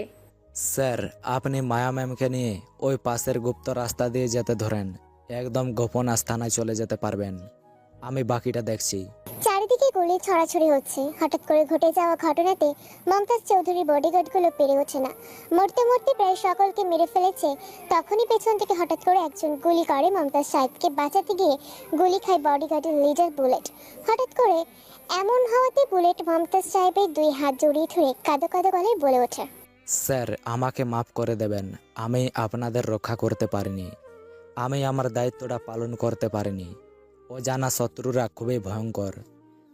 স্যার, আপনি মায়া ম্যামকে নিয়ে ওই পাশের গুপ্ত রাস্তা দিয়ে যেতে ধরেন। একদম গোপন আস্তানায় চলে যেতে পারবেন। আমি বাকিটা দেখছি। চারিদিকে গুলি ছড়াছড়ি হচ্ছে। হঠাৎ করে ঘটে যাওয়া ঘটনাতে মমতাজ চৌধুরীর বডিগার্ডগুলো পেরে ওঠে না। মরতে মরতে প্রায় সকলকে মেরে ফেলেছে। তখনই পেছন থেকে হঠাৎ করে একজন গুলি করে মমতাজ সাহেবকে বাঁচাতে গিয়ে গুলি খায় বডিগার্ডের লিডার বুলেট। হঠাৎ করে এমন হওয়াতে বুলেট মমতাজ সাহেবের 2 হাত জড়িয়ে ধরে কাঁদো কাঁদো গলায় বলে ওঠে, স্যার, আমাকে মাফ করে দেবেন। আমি আপনাদের রক্ষা করতে পারিনি। আমি আমার দায়িত্বটা পালন করতে পারিনি। অজানা শত্রুরা খুবই ভয়ঙ্কর।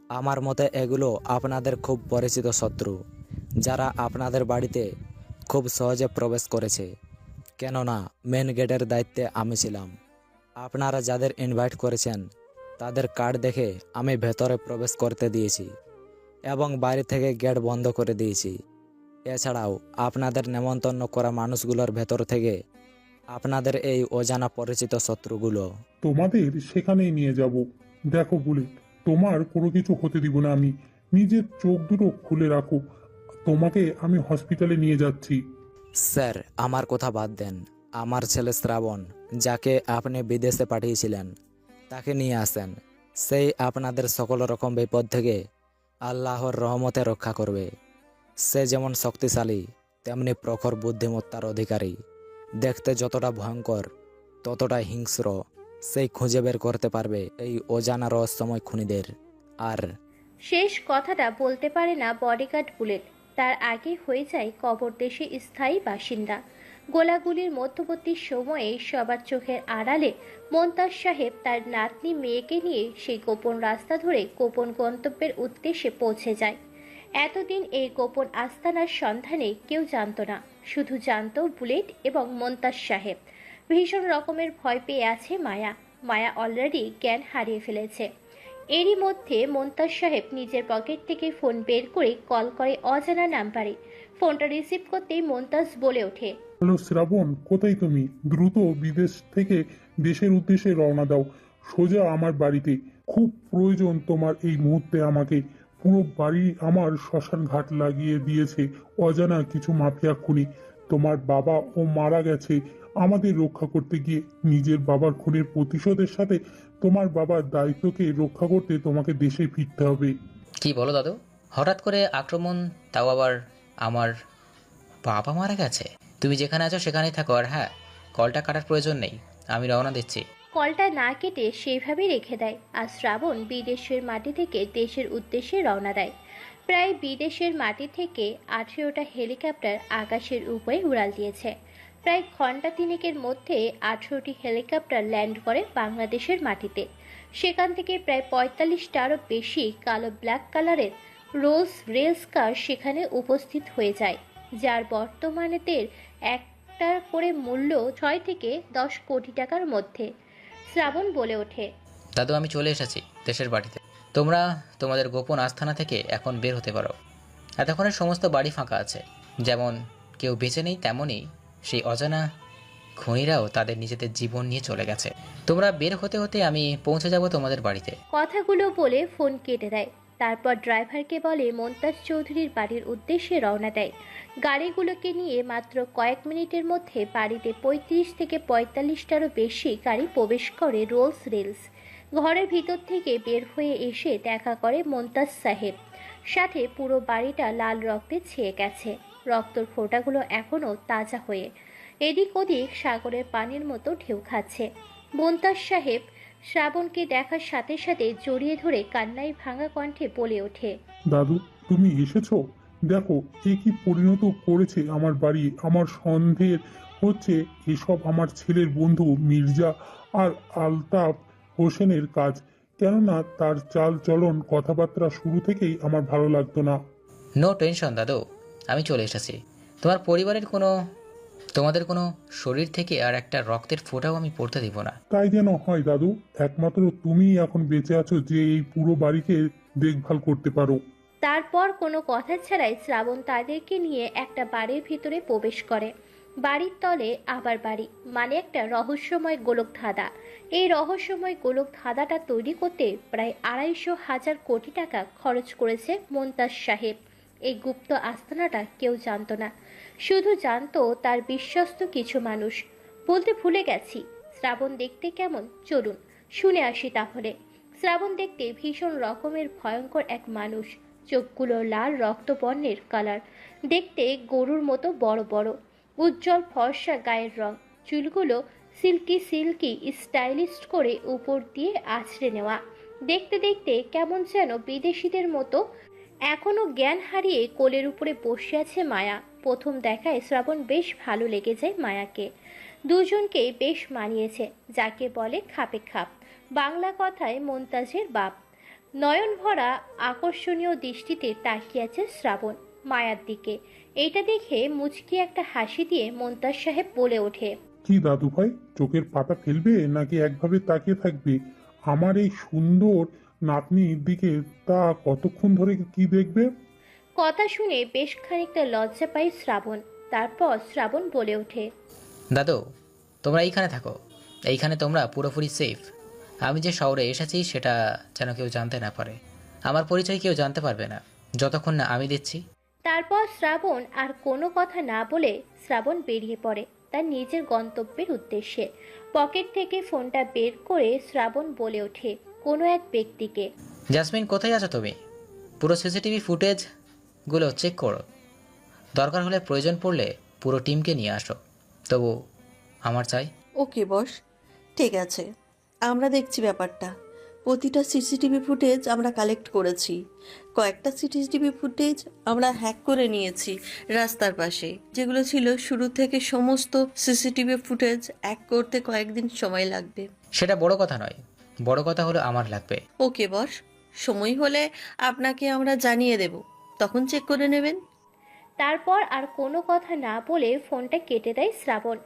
আমার মতে এগুলো আপনাদের খুব পরিচিত শত্রু, যারা আপনাদের বাড়িতে খুব সহজে প্রবেশ করেছে। কেননা মেন গেটের দায়িত্বে আমি ছিলাম। আপনারা যাদের ইনভাইট করেছেন তাদের কার্ড দেখে আমি ভেতরে প্রবেশ করতে দিয়েছি এবং বাইরে থেকে গেট বন্ধ করে দিয়েছি। এছাড়াও আপনাদের নেমন্তন্ন করা মানুষগুলোর ভেতর থেকে আপনাদের এই অজানা পরিচিত শত্রুগুলো। তোমাদের সেখানেই নিয়ে যাব। দেখো বুলেট, তোমার কোনো কিছু হতে দিব না আমি। নিজের চোখ দুটো খুলে রাখো, তোমাকে আমি হসপিটালে নিয়ে যাচ্ছি। স্যার, আমার কথা বাদ দেন। আমার ছেলে শ্রাবণ, যাকে আপনি বিদেশে পাঠিয়েছিলেন, তাকে নিয়ে আসেন। সেই আপনাদের সকল রকম বিপদ থেকে আল্লাহর রহমতে রক্ষা করবে। সে যেমন শক্তিশালী তেমনি প্রখর বুদ্ধিমত্তার অধিকারী। দেখতে যতটা ভয়ঙ্কর ততটা হিংস্র। সেই খুঁজে বের করতে পারবে এই অজানা রহস্যময় খুনিদের। আর শেষ কথাটা বলতে পারে না বডিগার্ড বুলেট। তার আগে হয়ে যায় কবর দেশে স্থায়ী বাসিন্দা। গোলাগুলির মধ্যবর্তী সময়ে সবার চোখের আড়ালে মোন্তাজ সাহেব তার নাতনি মেয়েকে নিয়ে সেই গোপন রাস্তা ধরে গোপন গন্তব্যের উদ্দেশ্যে পৌঁছে যায়। এতদিন এই গোপন আস্তানার সন্ধানে কেউ জানতো না, শুধু জানতো বুলেট এবং মোন্তাজ সাহেব। ভীষণ রকমের ভয় পেয়ে আছে মায়া। মায়া অলরেডি জ্ঞান হারিয়ে ফেলেছে। এরই মধ্যে মোন্তাজ সাহেব নিজের পকেট থেকে ফোন বের করে কল করে অজানা নাম্বারে। ফোনটা রিসিভ করতেই মোন্তাজ বলে ওঠে, হ্যালো শ্রাবণ, কোথায় তুমি? দ্রুত বিদেশ থেকে দেশের উদ্দেশ্যে রওনা দাও, সোজা আমার বাড়িতে। খুব প্রয়োজন তোমার এই মুহূর্তে আমাকে। পুরো বাড়ি আমার শ্মশান ঘাট লাগিয়ে দিয়েছে অজানা কিছু মাফিয়া খুনি। তোমার বাবা ও মারা গেছে আমাদের রক্ষা করতে গিয়ে। নিজের বাবার খুনের প্রতিশোধের সাথে তোমার বাবার দায়িত্বকে রক্ষা করতে তোমাকে দেশে ফিরতে হবে। কি বলো দাদু? হঠাৎ করে আক্রমণ, তাও আবার আমার বাবা মারা গেছে? তুমি যেখানে আছো সেখানেই থাকো, আর হ্যাঁ, কলটা কাটার প্রয়োজন নেই, আমি রওনা দিচ্ছি। কলটা না কেটে সেইভাবেই রেখে দেয়। আর শ্রাবণ বিদেশের মাটি থেকে দেশের উদ্দেশ্যে রওনা দেয়। প্রায় বিদেশের মাটি থেকে 18টা হেলিকপ্টার আকাশের উপরে উড়াল দিয়েছে। প্রায় ঘন্টা তিনেকের মধ্যে 18টি হেলিকপ্টার ল্যান্ড করে বাংলাদেশের মাটিতে। সেখান থেকে প্রায় 45টারও বেশি কালো ব্ল্যাক কালারের রোলস রেলস কার সেখানে উপস্থিত হয়ে যায়, যার বর্তমানেতের একটার করে মূল্য 6 থেকে 10 কোটি টাকার মধ্যে। শ্রাবণ বলে ওঠে, দাদু, আমি চলে এসেছি দেশের বাড়িতে। তোমরা তোমাদের গোপন আস্থানা থেকে এখন বের হতে পারো। এতক্ষণের সমস্ত বাড়ি ফাঁকা আছে। যেমন কেউ বেঁচে নেই, তেমনই সেই অজানা খুনিরাও তাদের নিজেদের জীবন নিয়ে চলে গেছে। তোমরা বের হতে হতে আমি পৌঁছে যাব তোমাদের বাড়িতে। কথাগুলো বলে ফোন কেটে দেয়। তারপর ড্রাইভারকে বলে মোন্তাজ চৌধুরীর বাড়ির উদ্দেশ্যে রওনা দেয়। গাড়িগুলোকে নিয়ে মাত্র কয়েক মিনিটের মধ্যে বাড়িতে 35 থেকে 45টারও বেশি গাড়ি প্রবেশ করে রোলস রেলস। ঘরের ভিতর থেকে বের হয়ে এসে দেখা করে মোন্তাজ সাহেব। সাথে পুরো বাড়িটা লাল রক্তে ছেয়ে গেছে। রক্তর ফোঁটাগুলো এখনও তাজা হয়ে এদিক ওদিক সাগরের পানির মতো ঢেউ খাচ্ছে। মোন্তাজ সাহেব শ্রাবণকে দেখার সাথে সাথে জড়িয়ে ধরে কান্নায় ভাঙা কণ্ঠে বলে ওঠে, দাদু, তুমি এসেছো? দেখো এ কি পরিণত করেছে আমার বাড়ি। আমার সন্দেহ হচ্ছে এসব আমার ছেলের বন্ধু মির্জা আর আলতাফ হোসেনের কাজ। কেননা তার চাল চলন, কথাবার্তা শুরু থেকেই আমার ভালো লাগতো না। নো টেনশন দাদু, আমি চলে এসেছি। তোমাদের কোনো শরীর থেকে আর একটা রক্তের ফোঁটাও আমি পড়তে দিব না। তাই যেন হয় দাদু। একমাত্র তুমিই এখন বেঁচে আছো যে এই পুরো বাড়িকে দেখভাল করতে পারো। তারপর কোনো কথা ছাড়াই শ্রাবণ তাদেরকে নিয়ে একটা বাড়ির ভিতরে প্রবেশ করে। বাড়ির তলে আবার বাড়ি, মানে একটা রহস্যময় গোলক ধাঁধা। এই রহস্যময় গোলক ধাঁধাটা তৈরি করতে প্রায় 250,000 কোটি টাকা খরচ করেছে মোন্তাজ সাহেব। এই গুপ্ত আস্তানাটা কেউ জানতো না, শুধু জানতো তার বিশ্বস্ত কিছু মানুষ। বলতে ভুলে গেছি, শ্রাবণ দেখতে কেমন, চলুন শুনে আসি তাহলে। শ্রাবণ দেখতে ভীষণ রকমের ভয়ঙ্কর এক মানুষ। চোখগুলো লাল রক্তবর্ণের কালার, দেখতে গরুর মতো বড় বড়, উজ্জ্বল ফর্সা গায়ের রং, চুলগুলো সিল্কি সিল্কি স্টাইলিশ করে উপর দিয়ে আছড়ে নেওয়া। দেখতে দেখতে কেমন যেন বিদেশিদের মতো। এখনো জ্ঞান হারিয়ে কোলের উপরে বসে আছে মায়া। প্রথম দেখায় শ্রাবণ বেশ ভালো লেগে যায় মায়াকে। দুজনকেই বেশ মানিয়েছে, যাকে বলে খাপে খাপ। বাংলা কথায় মোন্তাজের বাপ। নয়ন ভরা আকর্ষণীয় দৃষ্টিতে তাকিয়ে আছে শ্রাবণ মায়ার দিকে। এইটা দেখে মুচকি একটা হাসি দিয়ে মোন্তাজ সাহেব বলে ওঠে, কি দাদু ভাই, চোখের পাতা ফেলবে নাকি একভাবে তাকিয়ে থাকবে আমার এই সুন্দর নাতনির দিকে? তা কতক্ষণ ধরে কি দেখবে? কথা শুনে বেশ খানিকটা লজ্জা পায় শ্রাবণ। তারপর শ্রাবণ বলে ওঠে, দাদু, তোমরা এইখানে থাকো। এইখানে তোমরা পুরোপুরি সেফ। আমি যে শহরে এসেছি সেটা যেন কেউ জানতে না পারে। আমার পরিচয় কেউ জানতে পারবে না যতক্ষণ না আমি দিচ্ছি। তারপর শ্রাবণ আর কোনো কথা না বলে শ্রাবণ বেরিয়ে পড়ে তার নিজের গন্তব্যের উদ্দেশ্যে। পকেট থেকে ফোনটা বের করে শ্রাবণ বলে ওঠে কোনো এক ব্যক্তিকে, জাসমিন, কোথায় আছো তুমি? পুরো সিসিটিভি ফুটেজগুলো চেক করো। দরকার হলে প্রয়োজন পড়লে পুরো টিমকে নিয়ে আসো। তবু আমার চাই। ওকে বস, ঠিক আছে, আমরা দেখছি ব্যাপারটা। প্রতিটা সিসিটিভি ফুটেজ আমরা কালেক্ট করেছি। কয়েকটা সিসিটিভি ফুটেজ আমরা হ্যাক করে নিয়েছি রাস্তার পাশে, যেগুলো ছিল শুরু থেকে। সমস্ত সিসিটিভি ফুটেজ এক করতে কয়েকদিন সময় লাগবে। সেটা বড় কথা নয়, বড় কথা হলো আমার লাগবে। ওকে বস, সময় হলে আপনাকে আমরা জানিয়ে দেব, তখন চেক করে নেবেন। তারপর আর কোনো কথা না বলে ফোনটা কেটে দেয় শ্রাবণ।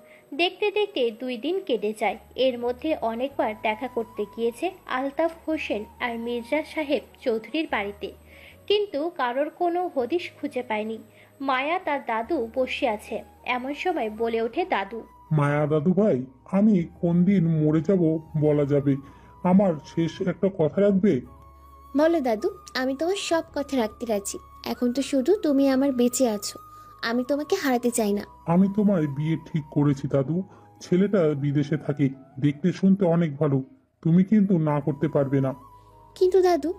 দেখতে দেখতে 2 দিন কেটে যায়। এর মধ্যে অনেকবার দেখা করতে গিয়েছে আলতাফ হোসেন আর মির্জা সাহেব চৌধুরীর বাড়িতে, কিন্তু কারোর কোনো হদিশ খুঁজে পায়নি। মায়া তার দাদু বসে আছে। এমন সময় বলে ওঠে দাদু, মায়া দাদু ভাই, আমি কোন দিন মরে যাব বলা যাবে। আমার শেষ একটা কথা রাখবে? বলো দাদু, আমি তোমার সব কথা রাখতে রাজি। এখন তো শুধু তুমি আমার বেঁচে আছো, আমি তোমাকে হারাতে চাই না। আমি তোমার বিয়ে ঠিক করেছি দাদু। ছেলেটা বিদেশে থাকে, দেখতে শুনতে অনেক ভালো। তুমি কিন্তু না করতে পারবে না। কিন্তু দাদু,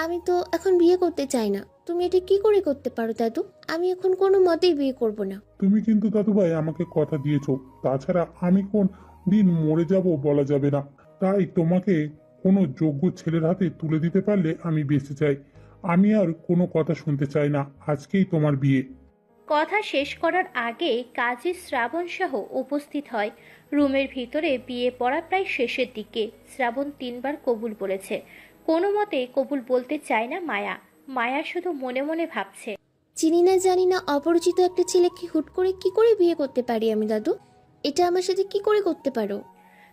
আমি তো এখন বিয়ে করতে চাই না। তুমি এটা কি করে করতে পারো দাদু? আমি এখন কোনো মতেই বিয়ে করব না। তুমি কিন্তু দাদু ভাই আমাকে কথা দিয়েছো। তাছাড়া আমি কোন দিন মরে যাব বলা যাবে না। তাই তোমাকে কোনো যোগ্য ছেলের হাতে তুলে দিতে পারলে আমি বেঁচে যাই। আমি আর কোনো কথা শুনতে চাই না। আজকেই তোমার বিয়ে। কথা শেষ করার আগে কাজী শ্রাবণ সহ উপস্থিত হয়। রুমের ভিতরে বিয়ে পড়া প্রায় শেষের দিকে। শ্রাবণ 3 বার কবুল বলেছে। কোনো মতে কবুল বলতে চায় না মায়া। মায়া শুধু মনে মনে ভাবছে, চিনি না জানি না অপরিচিত একটা ছেলেকে হুট করে কি করে বিয়ে করতে পারি আমি দাদু? এটা আমার সাথে কি করে করতে পারো?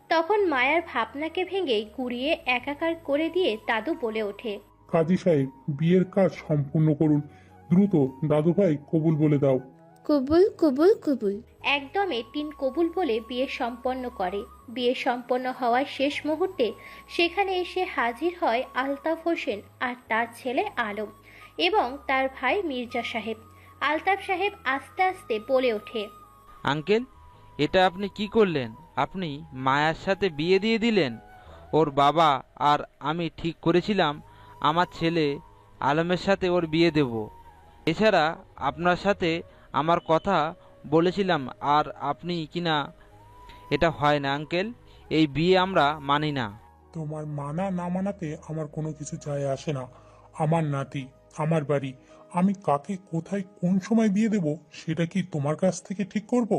তখন মায়ার ভাবনাকে ভেঙে গুড়িয়ে একাকার করে দিয়ে দাদু বলে ওঠে, কাজী সাহেব, বিয়ের কাজ সম্পূর্ণ করুন দ্রুত। দাদু ভাই কবুল বলে দাও। কবুল কবুল কবুল। একদমে 3 কবুল বলে বিয়ে সম্পন্ন করে। বিয়ে সম্পন্ন হওয়ার শেষ মুহূর্তে সেখানে এসে হাজির হয় আলতাফ হোসেন আর তার ছেলে আলম এবং তার ভাই মির্জা সাহেব। আলতাফ সাহেব আস্তে আস্তে বলে ওঠে, আঙ্কেল, এটা আপনি কি করলেন? আপনি মায়ার সাথে বিয়ে দিয়ে দিলেন। ওর বাবা আর আমি ঠিক করেছিলাম আমার ছেলে আলমের সাথে ওর বিয়ে দেব। এছাড়া আপনার সাথে আমার কথা বলেছিলাম, আর আপনি কিনা এটা হয় না আঙ্কেল, এই বিয়ে আমরা মানি না। তোমার মানা না মানাতে আমার কোনো কিছু যায় আসে না। আমার নাতি, আমার বাড়ি, আমি কাকে কোথায় কোন সময় বিয়ে দেব সেটা কি তোমার কাছ থেকে ঠিক করব?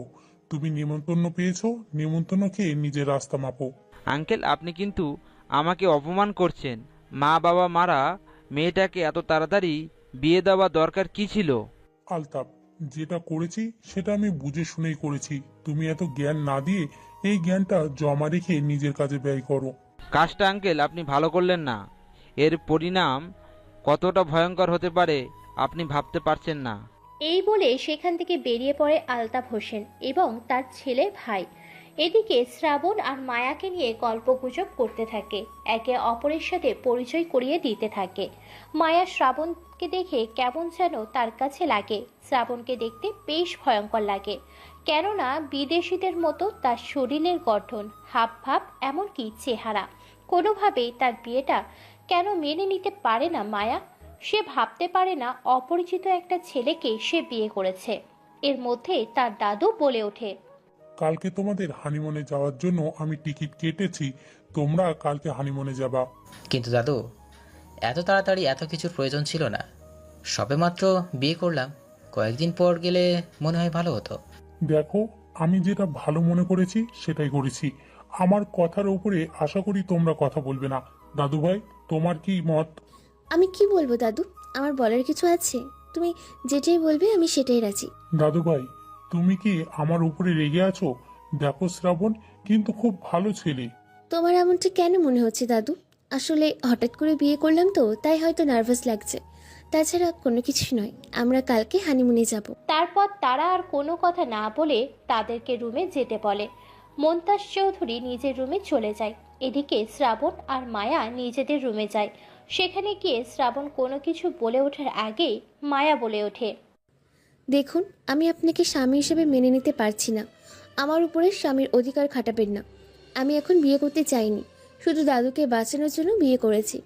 তুমি নিমন্ত্রণ পেয়েছো, নিমন্ত্রণ খেয়ে নিজের রাস্তা মাপো। আঙ্কেল, আপনি কিন্তু আমাকে অপমান করছেন। মা বাবা মারা মেয়েটাকে এত তাড়াতাড়ি বিয়ে দেওয়া দরকার কি ছিল? আলতাপ, যেটা করেছি সেটা আমি বুঝে শুনেই করেছি। তুমি এত জ্ঞান না দিয়ে এই জ্ঞানটা জমা রেখে নিজের কাজে ব্যয় করো। কাজটা আঙ্কেল আপনি ভালো করলেন না। এর পরিণাম কতটা ভয়ঙ্কর হতে পারে আপনি ভাবতে পারছেন না। এই বলে সেখান থেকে বেরিয়ে পড়ে আলতাফ হোসেন এবং তার ছেলে ভাই। এদিকে শ্রাবণ আর মায়াকে নিয়ে গল্পগুজব করতে থাকে, একে অপরের সাথে পরিচয় করিয়ে দিতে থাকে। মায়া শ্রাবণকে দেখে কেমন যেন তার কাছে লাগে। শ্রাবণকে দেখতে বেশ ভয়ঙ্কর লাগে, কেননা বিদেশিদের মতো তার শরীরের গঠন, হাবভাব, এমনকি চেহারা। কোনোভাবেই তার বিয়েটা কেন মেনে নিতে পারে না মায়া। সে ভাবতে পারে না অপরিচিত একটা ছেলেকে সে বিয়ে করেছে। এর মধ্যে তার দাদু বলে ওঠে, কালকে তোমাদের হানিমুনে যাওয়ার জন্য আমি টিকিট কেটেছি। তোমরা কালকে হানিমুনে যাবা। কিন্তু দাদু, এত তাড়াতাড়ি এত কিছুর প্রয়োজন ছিল না। সবেমাত্র বিয়ে করলাম, কয়েকদিন পর গেলে মনে হয় ভালো হতো। দেখো, আমি যেটা ভালো মনে করেছি সেটাই করেছি। আমার কথার উপরে আশা করি তোমরা কথা বলবে না। দাদু ভাই, তোমার কি মত? আমি কি বলবো দাদু? আমার বলার কিছু আছে? তুমি যেটাই বলবে আমি সেটাই রাজি। দাদু ভাই, তুমি কি আমার উপরে রেগে আছো? দেখো শ্রাবণ কিন্তু খুব ভালো ছেলে। তোমার এমনটা কেন মনে হচ্ছে দাদু? আসলে হঠাৎ করে বিয়ে করলাম তো, তাই হয়তো নার্ভাস লাগছে। তাছাড়া কোনো কিছু নয়, আমরা কালকে হানিমুনে যাব। তারপর তারা আর কোনো কথা না বলে তাদেরকে রুমে যেতে বলে। মমতাজ চৌধুরী নিজের রুমে চলে যায়। এদিকে শ্রাবণ আর মায়া নিজেদের রুমে যায়। সেখানে গিয়ে শ্রাবণ কোনো কিছু বলে ওঠার আগেই মায়া বলে ওঠে, দেখুন, আমি আপনাকে স্বামী হিসেবে মেনে নিতে পারছি না। আমার উপরে স্বামীর অধিকার খাটাবেন না। আমি এখন বিয়ে করতে চাইনি, শুধু দাদুকে বাঁচানোর জন্য বিয়ে করেছি।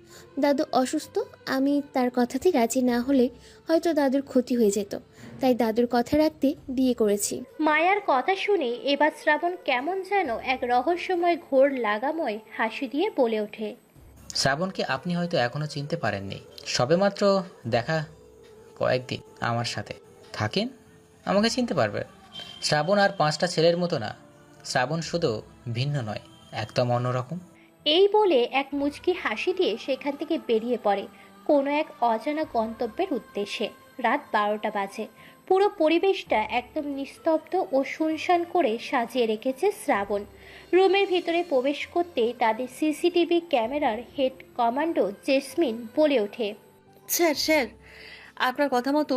দাদু অসুস্থ, আমি তার কথাতে রাজি না হলে হয়তো দাদুর ক্ষতি হয়ে যেত, তাই দাদুর কথা রাখতে বিয়ে করেছি। মায়ার কথা শুনে এবার শ্রাবণ কেমন যেন এক রহস্যময় ঘোর লাগাময় হাসি দিয়ে বলে ওঠে, শ্রাবণকে আপনি হয়তো এখনো চিনতে পারেননি, সবেমাত্র দেখা কয়েকদিন আমার সাথে থাকেন, আমাকে চিনতে পারবেন। শ্রাবণ আর 5টা ছেলের মতো না, শ্রাবণ শুধু ভিন্ন নয়, একদম অন্যরকম। এই বলে এক মুচকি হাসি দিয়ে সেখান থেকে বেরিয়ে পড়ে কোনো এক অজানা গন্তব্যের উদ্দেশ্যে। রাত 12টা বাজে। পুরো পরিবেশটা একদম নিস্তব্ধ ও শুনশান করে সাজিয়ে রেখেছে শ্রাবণ। রুমের ভিতরে প্রবেশ করতেই তাদের সিসিটিভি ক্যামেরার হেড কমান্ডো জেসমিন বলে ওঠে, স্যার আপনার কথা মতো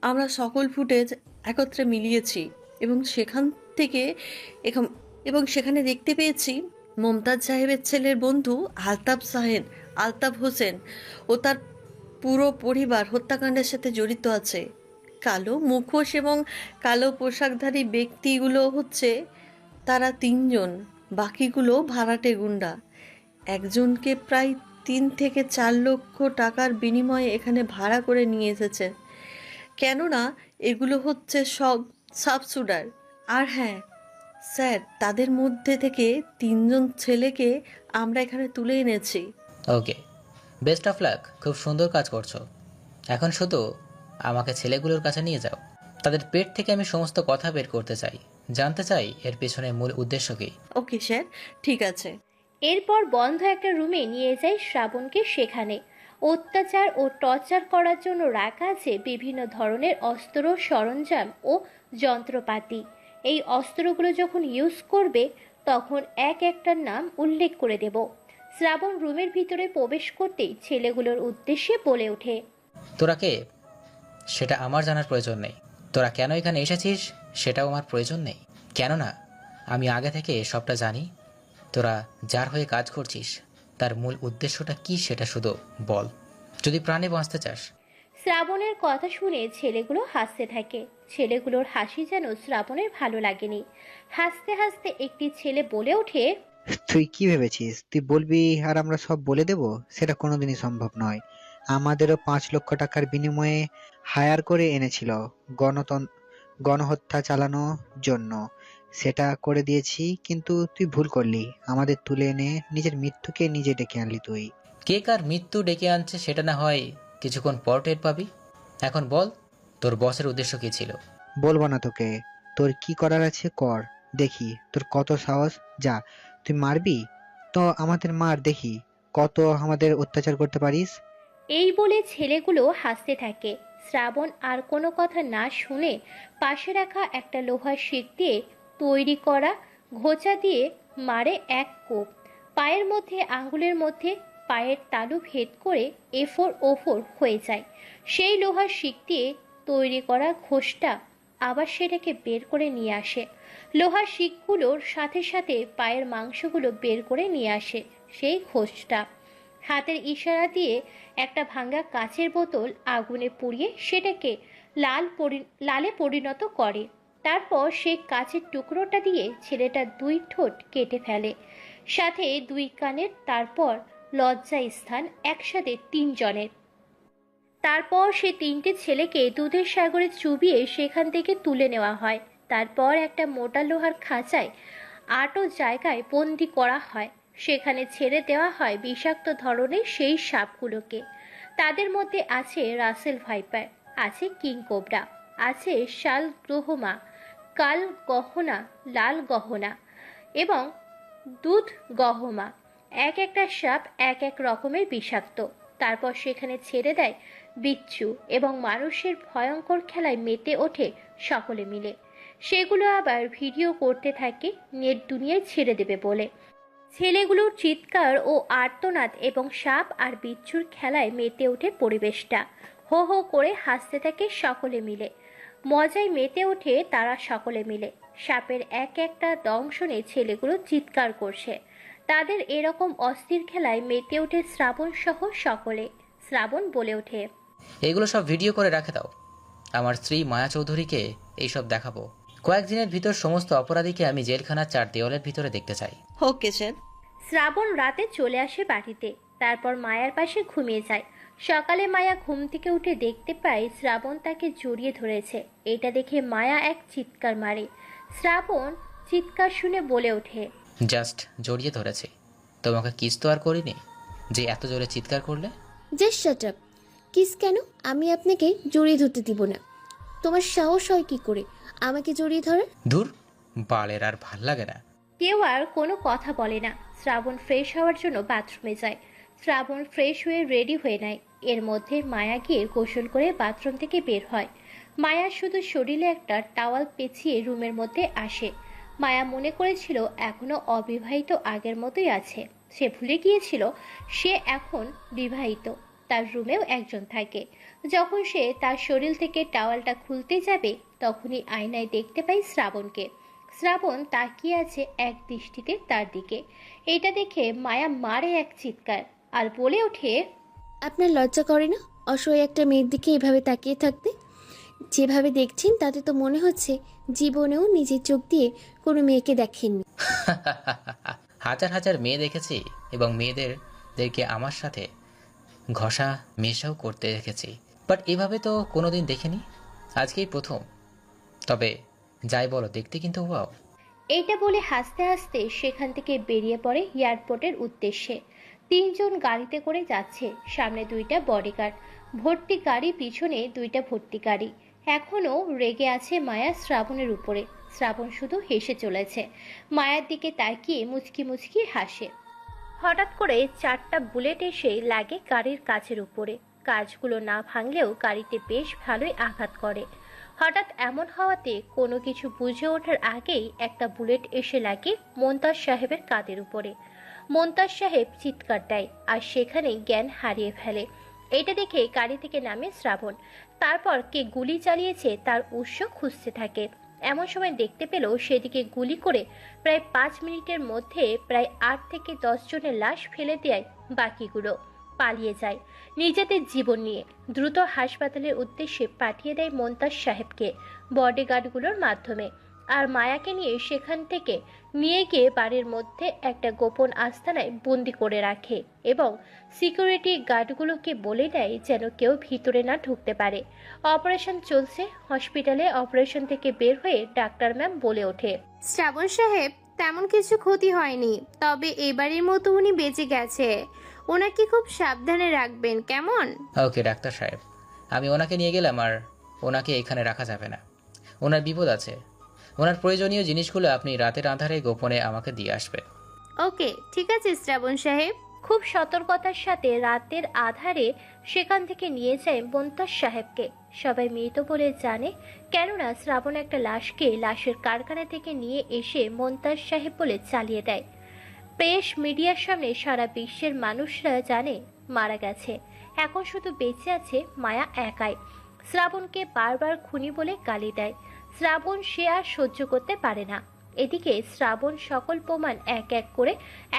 আমরা সকল ফুটেজ একত্রে মিলিয়েছি এবং সেখানে দেখতে পেয়েছি মমতাজ সাহেবের ছেলের বন্ধু আলতাফ হোসেন ও তার পুরো পরিবার হত্যাকাণ্ডের সাথে জড়িত আছে। কালো মুখোশ এবং কালো পোশাকধারী ব্যক্তিগুলো হচ্ছে তারা 3জন, বাকিগুলো ভাড়াটে গুন্ডা। একজনকে প্রায় 3 থেকে 4 লক্ষ টাকার বিনিময়ে এখানে ভাড়া করে নিয়ে এসেছে, কেননা এগুলো হচ্ছে সব সাবসুডার। আর হ্যাঁ স্যার, তাদের মধ্যে থেকে 3জন ছেলেকে আমরা এখানে তুলে এনেছি। ওকে, বেস্ট অফ লাক, খুব সুন্দর কাজ করছো। এখন শুধু আমাকে ছেলেগুলোর কাছে নিয়ে যাও, তাদের পেট থেকে আমি সমস্ত কথা বের করতে চাই, জানতে চাই এর পেছনে মূল উদ্দেশ্য কী। ওকে স্যার, ঠিক আছে। এরপর বন্ধ একটা রুমে নিয়ে যায় শ্রাবণকে। সেখানে অত্যাচার ও টর্চার করার জন্য রাখা আছে বিভিন্ন ধরনের অস্ত্র, সরঞ্জাম ও যন্ত্রপাতি। এই অস্ত্রগুলো যখন ইউজ করবে তখন এক একটার নাম উল্লেখ করে দেব। শ্রাবণ রুমের ভিতরে প্রবেশ করতেই ছেলেগুলোর উদ্দেশ্যে বলে ওঠে, তোরা কে সেটা আমার জানার প্রয়োজন নেই, তোরা কেন এখানে এসেছিস সেটাও আমার প্রয়োজন নেই, কেননা আমি আগে থেকে সবটা জানি। তোরা যার হয়ে কাজ করছিস তার মূল উদ্দেশ্যটা কি সেটা শুধু বল, যদি প্রাণে বাঁচতে চাস। শ্রাবণের কথা শুনে ছেলেগুলো হাসতে থাকে। ছেলেগুলোর হাসি যেন শ্রাবণের ভালো লাগেনি। হাসতে হাসতে একটি ছেলে বলে ওঠে, তুই কি ভেবেছিস তুই বলবি আর আমরা সব বলে দেব? সেটা কোনোদিনই সম্ভব নয়। আমাদেরও 5 লক্ষ টাকার বিনিময়ে হায়ার করে এনেছিল গণহত্যা চালানোর জন্য, সেটা করে দিয়েছি। কিন্তু তুই ভুল করলি, আমাদের তুলে এনে নিজের মৃত্যুকে নিজে ডেকে আনলি তুই। কে কার মৃত্যু ডেকে আনছে সেটা না হয় কিছুক্ষণ পর টের পাবি। এখন বল তোর বসের উদ্দেশ্য কি ছিল। বলবো না তোকে, তোর কি করার আছে কর, দেখি তোর কত সাহস। যা, তুই মারবি তো আমাদের মার, দেখি কত আমাদের অত্যাচার করতে পারিস। এই বলে ছেলেগুলো হাসতে থাকে। শ্রাবণ আর কোনো কথা না শুনে পাশে রাখা একটা লোহার শিক দিয়ে তৈরি করা ঘোচা দিয়ে মারে এক কোপ। পায়ের মধ্যে আঙ্গুলের মধ্যে পায়ের তালু ভেদ করে এফোর ওফোর হয়ে যায়। সেই লোহার শিক দিয়ে তৈরি করা ঘোষটা আবার সেটাকে বের করে নিয়ে আসে। লোহার শিকগুলোর সাথে সাথে পায়ের মাংসগুলো বের করে নিয়ে আসে সেই ঘোষটা। হাতের ইশারা দিয়ে একটা ভাঙা কাচের বোতল আগুনে পুড়িয়ে সেটাকে লালে পরিণত করে। তারপর সেই কাচের টুকরোটা দিয়ে ছেলেটার 2 ঠোঁট কেটে ফেলে, সাথে 2 কানের, তারপর লজ্জা স্থান, একসাথে 3 জনের। তারপর সে 3টে ছেলেকে দুধের সাগরে চুবিয়ে সেখান থেকে তুলে নেওয়া হয়। তারপর একটা মোটা লোহার খাঁচায় 8 জায়গায় বন্দি করা হয়। সেখানে ছেড়ে দেওয়া হয় বিষাক্ত ধরনের সেই সাপগুলোকে। তাদের মধ্যে আছে রাসেল ভাইপার, আছে কিং কোবরা, আছে শাল গ্রহমা, কাল গহনা, লাল গহনা এবং দুধ গহমা। এক একটা সাপ এক এক রকমের বিষাক্ত। তারপর সেখানে ছেড়ে দেয় বিচ্ছু এবং মানুষের ভয়ঙ্কর খেলায় মেতে ওঠে সকলে মিলে। সেগুলো আবার ভিডিও করতে থাকে নেট দুনিয়ায় ছেড়ে দেবে বলে। ছেলেগুলোর চিৎকার ও আর্তনাদ এবং সাপ আর বিচ্ছুর খেলায় মেতে ওঠে পরিবেশটা। হো হো করে হাসতে থাকে সকলে মিলে। মজায় মেতে ওঠে তারা সকলে মিলে। সাপের এক একটা দংশনে ছেলেগুলো চিৎকার করছে। তাদের এরকম অস্থির খেলায় মেতে ওঠে শ্রাবণ সহ সকলে। শ্রাবণ বলে ওঠে, এগুলো সব ভিডিও করে রাখে দাও, আমার স্ত্রী মায়া চৌধুরীকে এইসব দেখাবো। কয়েকদিনের ভিতর সমস্ত অপরাধীকে আমি জেলখানার 4 দেওয়ালের ভিতরে দেখতে চাই। Okay sir. শ্রাবণ রাতে চলে আসে বাড়িতে, তারপর মায়ার পাশে ঘুমিয়ে যায়। সকালে মায়া ঘুম থেকে উঠে দেখতে পায় শ্রাবণ তাকে জড়িয়ে ধরেছে। এটা দেখে মায়া এক চিৎকার মারে। শ্রাবণ চিৎকার শুনে বলে ওঠে, জাস্ট জড়িয়ে ধরেছি, তোমাকে কিস তো আর করিনি যে এত জোরে চিৎকার করলে। Just shut up. কিস কেন? আমি আপনাকে জড়িয়ে ধরতে দিব না। তোমার সাহস হয় কি করে আমাকে জড়িয়ে ধরার? দূর, বালের আর ভাল লাগে না। কেউ আর কোনো কথা বলে না। শ্রাবণ ফ্রেশ হওয়ার জন্য বাথরুমে যায়। শ্রাবণ ফ্রেশ হয়ে রেডি হয়ে নেয়। এর মধ্যে মায়া গিয়ে গোসল করে বাথরুম থেকে বের হয়। মায়া শুধু শরীরে একটা টাওয়াল পেঁচিয়ে রুমের মধ্যে আসে। মায়া মনে করেছিল এখনো অবিবাহিত আগের মতোই আছে। সে ভুলে গিয়েছিল সে এখন বিবাহিত, তার রুমেও একজন থাকে। যখন সে তার শরীর থেকে টাওয়ালটা খুলতে যাবে তখনই আয়নায় দেখতে পায় শ্রাবণকে। শ্রাবণ তাকিয়ে আছে এক দৃষ্টিতে তার দিকে। এটা দেখে মায়া মারে এক চিৎকার আর বলে ওঠে, আপনার লজ্জা করে না অসহায় একটা মেয়ের দিকে এভাবে তাকিয়ে থাকতে? যেভাবে দেখছেন তাতে তো মনে হচ্ছে জীবনেও নিজের চোখ দিয়ে কোনো মেয়েকে দেখেননি। হাজার হাজার মেয়ে দেখেছি এবং মেয়েদেরকে আমার সাথে ঘষা মেশাও করতে দেখেছি, বাট এভাবে তো কোনোদিন দেখিনি, আজকেই প্রথম। তবে যাই বলো, দেখতে কিন্তু ওয়াও। এইটা বলে হাসতে হাসতে সেখান থেকে বেরিয়ে পড়ে এয়ারপোর্টের উদ্দেশ্যে। 3 জন গাড়িতে করে যাচ্ছে। সামনে 2টা বডিগার্ড, ভর্তি গাড়ি, পিছনে 2টা ভর্তি গাড়ি। এখনও রেগে আছে মায়া শ্রাবণের উপরে। শ্রাবণ শুধু হেসে চলেছে, মায়ার দিকে তাকিয়ে মুচকি মুচকি হাসে। হঠাৎ করে 4টা বুলেট এসে লাগে গাড়ির কাচের উপরে। কাচগুলো না ভাঙলেও গাড়িতে বেশ ভালোই আঘাত করে। হঠাৎ এমন হওয়াতে কোনো কিছু বুঝে ওঠার আগেই একটা বুলেট এসে লাগে মোন্তাজ সাহেবের কাঁধের উপরে। মোন্তাজ সাহেব চিৎকার দেয় আর সেখানেই জ্ঞান হারিয়ে ফেলে। এটা দেখে গাড়ি থেকে নামে শ্রাবণ। তারপর কে গুলি চালিয়েছে তার উৎস খুঁজতে থাকে। এমন সময় দেখতে পেল সেদিকে গুলি করে প্রায় 5 মিনিটের মধ্যে প্রায় 8 থেকে 10 জনের লাশ ফেলে দেয়। বাকিগুলো পালিয়ে যায় নিজেদের জীবন নিয়ে। দ্রুত হাসপাতালের উদ্দেশ্যে পাঠিয়ে দেয় মোন্তাজ সাহেবকে বডিগার্ডগুলোর মাধ্যমে। আর মায়াকে নিয়ে সেখান থেকে নিয়ে গিয়ে বাড়ির মধ্যে একটা গোপন আস্তানায় বন্দি করে রাখে এবং সিকিউরিটি গার্ডগুলোকে বলে দেয় যেন কেউ ভিতরে না ঢুকতে পারে। অপারেশন চলছে হসপিটালে। অপারেশন থেকে বের হয়ে ডাক্তার ম্যাম বলে ওঠে, শ্রাবণ সাহেব, তেমন কিছু ক্ষতি হয়নি, তবে এবারের মতো উনি বেঁচে গেছে। ওনাকে খুব সাবধানে রাখবেন, কেমন? ওকে ডাক্তার সাহেব, আমি ওনাকে নিয়ে গেলাম, আর ওনাকে এখানে রাখা যাবে না। ওনার বিপদ আছে। ওনার প্রয়োজনীয় জিনিসগুলো আপনি রাতের আঁধারে গোপনে আমাকে দিয়ে আসবেন। ওকে, ঠিক আছে শ্রাবণ সাহেব। খুব সতর্কতার সাথে রাতের আধারে সেখান থেকে নিয়ে যায় মোন্তাজ সাহেবকে। সবাই মৃত বলে জানে, কেননা শ্রাবণ একটা লাশকে লাশের কারখানা থেকে নিয়ে এসে মোন্তাজ সাহেব বলে চালিয়ে দেয়। প্রেস মিডিয়ার সামনে সারা বিশ্বের মানুষরা জানে মারা গেছে। এখন শুধু বেঁচে আছে মায়া একাই। শ্রাবণকে বারবার খুনি বলে গালি দেয়। শ্রাবণ সে আর সহ্য করতে পারে না। এদিকে শ্রাবণ সকল প্রমাণ এক এক করে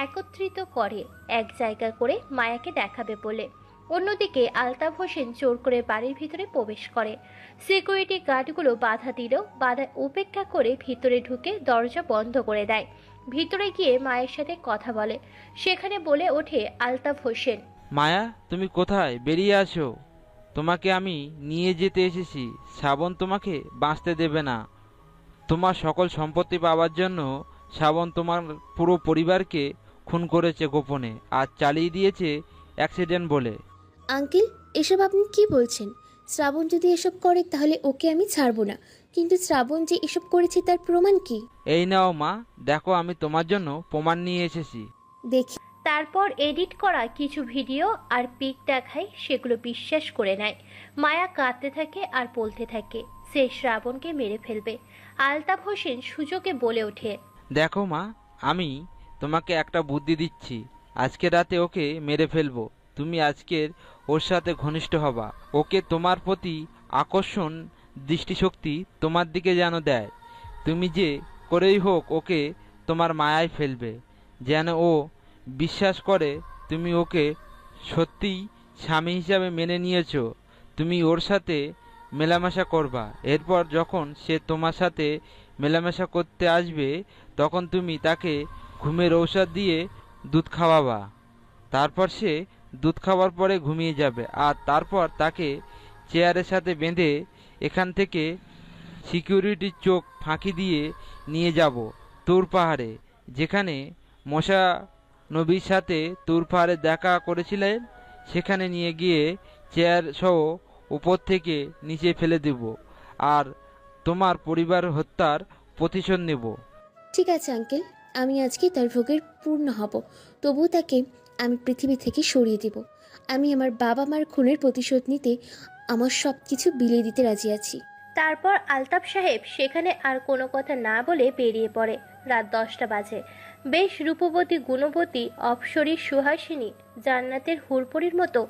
একত্রিত করে এক জায়গা করে মায়াকে দেখাবে বলে। অন্যদিকে আলতাফ হোসেন জোর করে বাড়ির ভিতরে প্রবেশ করে। সিকিউরিটি গার্ডগুলো বাধা দিলেও বাধা উপেক্ষা করে ভিতরে ঢুকে দরজা বন্ধ করে দেয়। ভিতরে গিয়ে মায়ের সাথে কথা বলে। সেখানে বলে ওঠে আলতাফ হোসেন, মায়া, তুমি কোথায়? বেরিয়ে আসো, তোমাকে আমি নিয়ে যেতে এসেছি। শ্রাবণ তোমাকে বাঁচতে দেবে না। তোমার সকল সম্পত্তি পাওয়ার জন্য শ্রাবণ তোমার পুরো পরিবারকে খুন করেছে গোপনে, আর চালিয়ে দিয়েছে অ্যাক্সিডেন্ট বলে। আঙ্কেল, এসব আপনি কি বলছেন? শ্রাবণ যদি এসব করে তাহলে ওকে আমি ছাড়বো না, কিন্তু শ্রাবণ যে এসব করেছে তার প্রমাণ কি? এই নাও মা, দেখো আমি তোমার জন্য প্রমাণ নিয়ে এসেছি। দেখি। তারপর এডিট করা কিছু ভিডিও আর পিক দেখায়, সেগুলো বিশ্বাস করে নেয়। মায়া কাঁদতে থাকে আর বলতে থাকে সে শ্রাবণকে মেরে ফেলবে। আলতাফ হোসেন সুযোগে বলে ওঠে, দেখো মা, আমি তোমাকে একটা বুদ্ধি দিচ্ছি। আজকে রাতে ওকে মেরে ফেলবো। তুমি আজকের ওর সাথে ঘনিষ্ঠ হবা। ওকে তোমার প্রতি আকর্ষণ দৃষ্টিশক্তি তোমার দিকে যেন দেয়। তুমি যে করেই হোক ওকে তোমার মায়ায় ফেলবে, যেন ও বিশ্বাস করে তুমি ওকে সত্যিই স্বামী হিসাবে মেনে নিয়েছো। তুমি ওর সাথে মেলামেশা করবা। এরপর যখন সে তোমার সাথে মেলামেশা করতে আসবে তখন তুমি তাকে ঘুমের ঔষধ দিয়ে দুধ খাওয়াবা। তারপর সে দুধ খাওয়ার পরে ঘুমিয়ে যাবে, আর তারপর তাকে চেয়ারের সাথে বেঁধে এখান থেকে সিকিউরিটির চোখ ফাঁকি দিয়ে নিয়ে যাব তুর পাহাড়ে, যেখানে মশা নবীর সাথে তুর পাহাড়ে দেখা করেছিলেন। সেখানে নিয়ে গিয়ে চেয়ার সহ উপর থেকে নিচে ফেলে দেব, আর তোমার পরিবার হত্যার প্রতিশোধ নেব। ঠিক আছে আঙ্কেল, আমি আজকে তার ভোগের পূর্ণ হব। তবুও তাকে আমি পৃথিবী থেকে সরিয়ে দিব। আমি আমার বাবা মার খুনের প্রতিশোধ নিতে আমার সব কিছু বিলিয়ে দিতে রাজি আছি। তারপর আলতাফ সাহেব সেখানে আর কোনো কথা না বলে বেরিয়ে পড়ে। রাত 10টা বাজে। বেশ রূপবতী গুণবতী অপ্সরী সুহাসিনী জান্নাতের হুরপরির মতো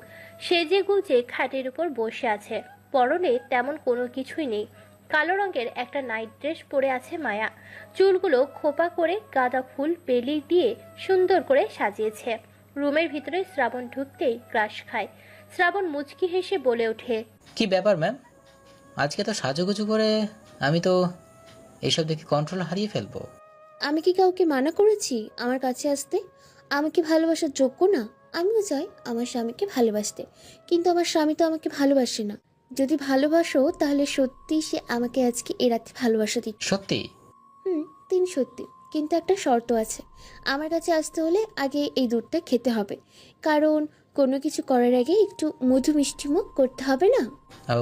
সেজে গুজে খাটের উপর বসে আছে। পরনে তেমন কোনো কিছুই নেই। কালো রঙের একটা নাইট ড্রেস পরে আছে মায়া। চুলগুলো খোপা করে গাঁদা ফুল বেলি দিয়ে সুন্দর করে সাজিয়েছে। রুমের ভিতরে শ্রাবণ ঢুকতেই ক্রাশ খায়। শ্রাবণ মুচকি হেসে বলে ওঠে, কি ব্যাপার ম্যাম, আজকে তো সাজুগুজু করে? আমি তো এইসব দেখে কন্ট্রোল হারিয়ে ফেলবো। আমি কি কাউকে মানা করেছি আমার কাছে আসতে? আমাকে ভালোবাসার যোগ্য না? আমিও চাই আমার স্বামীকে ভালোবাসতে, কিন্তু আমার স্বামী তো আমাকে ভালোবাসে না। যদি ভালোবাসো তাহলে সত্যি সে আমাকে আজকে এ রাতে ভালোবাসা দিচ্ছে। সত্যি? তিন সত্যি, কিন্তু একটা শর্ত আছে। আমার কাছে আসতে হলে আগে এই দুধটা খেতে হবে, কারণ কোনো কিছু করার আগে একটু মধু মিষ্টিমুখ করতে হবে না?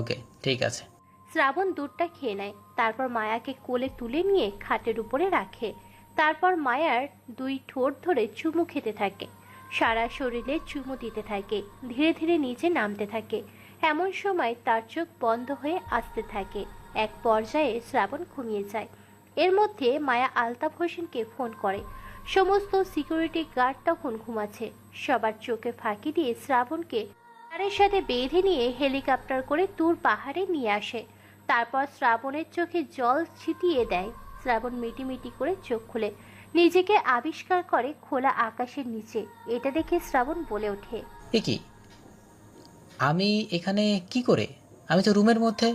ওকে, ঠিক আছে। শ্রাবণ দুধটা খেয়ে নেয়। তারপর মায়াকে কোলে তুলে নিয়ে খাটের উপরে রাখে। তারপর মায়ার 2 ঠোঁট ধরে চুমু খেতে থাকে, সারা শরীরে চুমু দিতে থাকে, ধীরে ধীরে নিচে নামতে থাকে। এমন সময় তার চোখ বন্ধ হয়ে আসতে থাকে। এক পর্যায়ে শ্রাবণ ঘুমিয়ে যায়। এর মধ্যে মায়া আলতাফ হোসেনকে ফোন করে। সমস্ত সিকিউরিটি গার্ড তখন ঘুমাচ্ছে। সবার চোখে ফাঁকি দিয়ে শ্রাবণকে তারের সাথে বেঁধে নিয়ে হেলিকপ্টার করে তুর পাহাড়ে নিয়ে আসে। তারপর শ্রাবণের চোখে জল ছিটিয়ে দেয়। শ্রাবণ মিটিমিটি করে চোখ খুলে নিজেকে আবিষ্কার করে খোলা আকাশের নিচে। এটা দেখে শ্রাবণ বলে ওঠে, এ কি, আমি এখানে কি করে? আমি তো রুমের মধ্যে।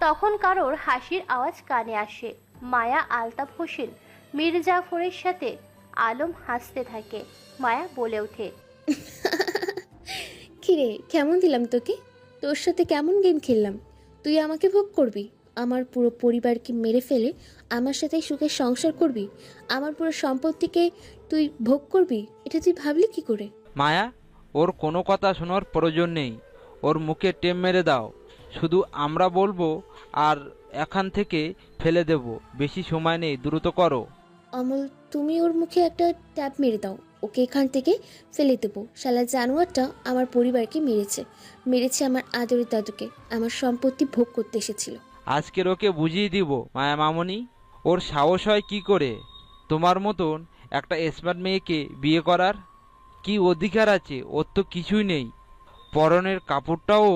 তখন কারোর হাসির আওয়াজ কানে আসে। মায়া, আলতাফ হোসেন, মীর জাফরের সাথে আলম হাসতে থাকে। মায়া বলে ওঠে, কিরে, কেমন দিলাম তোকে? তোর সাথে কেমন গেম খেললাম? তুই আমাকে ভোগ করবি? আমার পুরো পরিবারকে মেরে ফেলে আমার সাথে সুখে সংসার করবি? আমার পুরো সম্পত্তিকে তুই ভোগ করবি? এটা তুই ভাবলি কি করে? মায়া, ওর কোনো কথা শোনার প্রয়োজন নেই। ওর মুখে টেপ মেরে দাও। শুধু আমরা বলবো আর এখান থেকে ফেলে দেব। বেশি সময় নেই, দ্রুত করো। অমল, তুমি ওর মুখে একটা ট্যাপ মেরে দাও। ওকে এখান থেকে ফেলে দেবো। শালা জানোয়ারটা আমার পরিবারকে মেরেছে আমার আদরের দাদুকে। আমার সম্পত্তি ভোগ করতে এসেছিল। আজকের ওকে বুঝিয়ে দিব মায়া মামনি, ওর সাহস হয় কি করে তোমার মতন একটা স্মার্ট মেয়েকে বিয়ে করার? কি অধিকার আছে? ওর তো কিছুই নেই। পরনের কাপড়টাও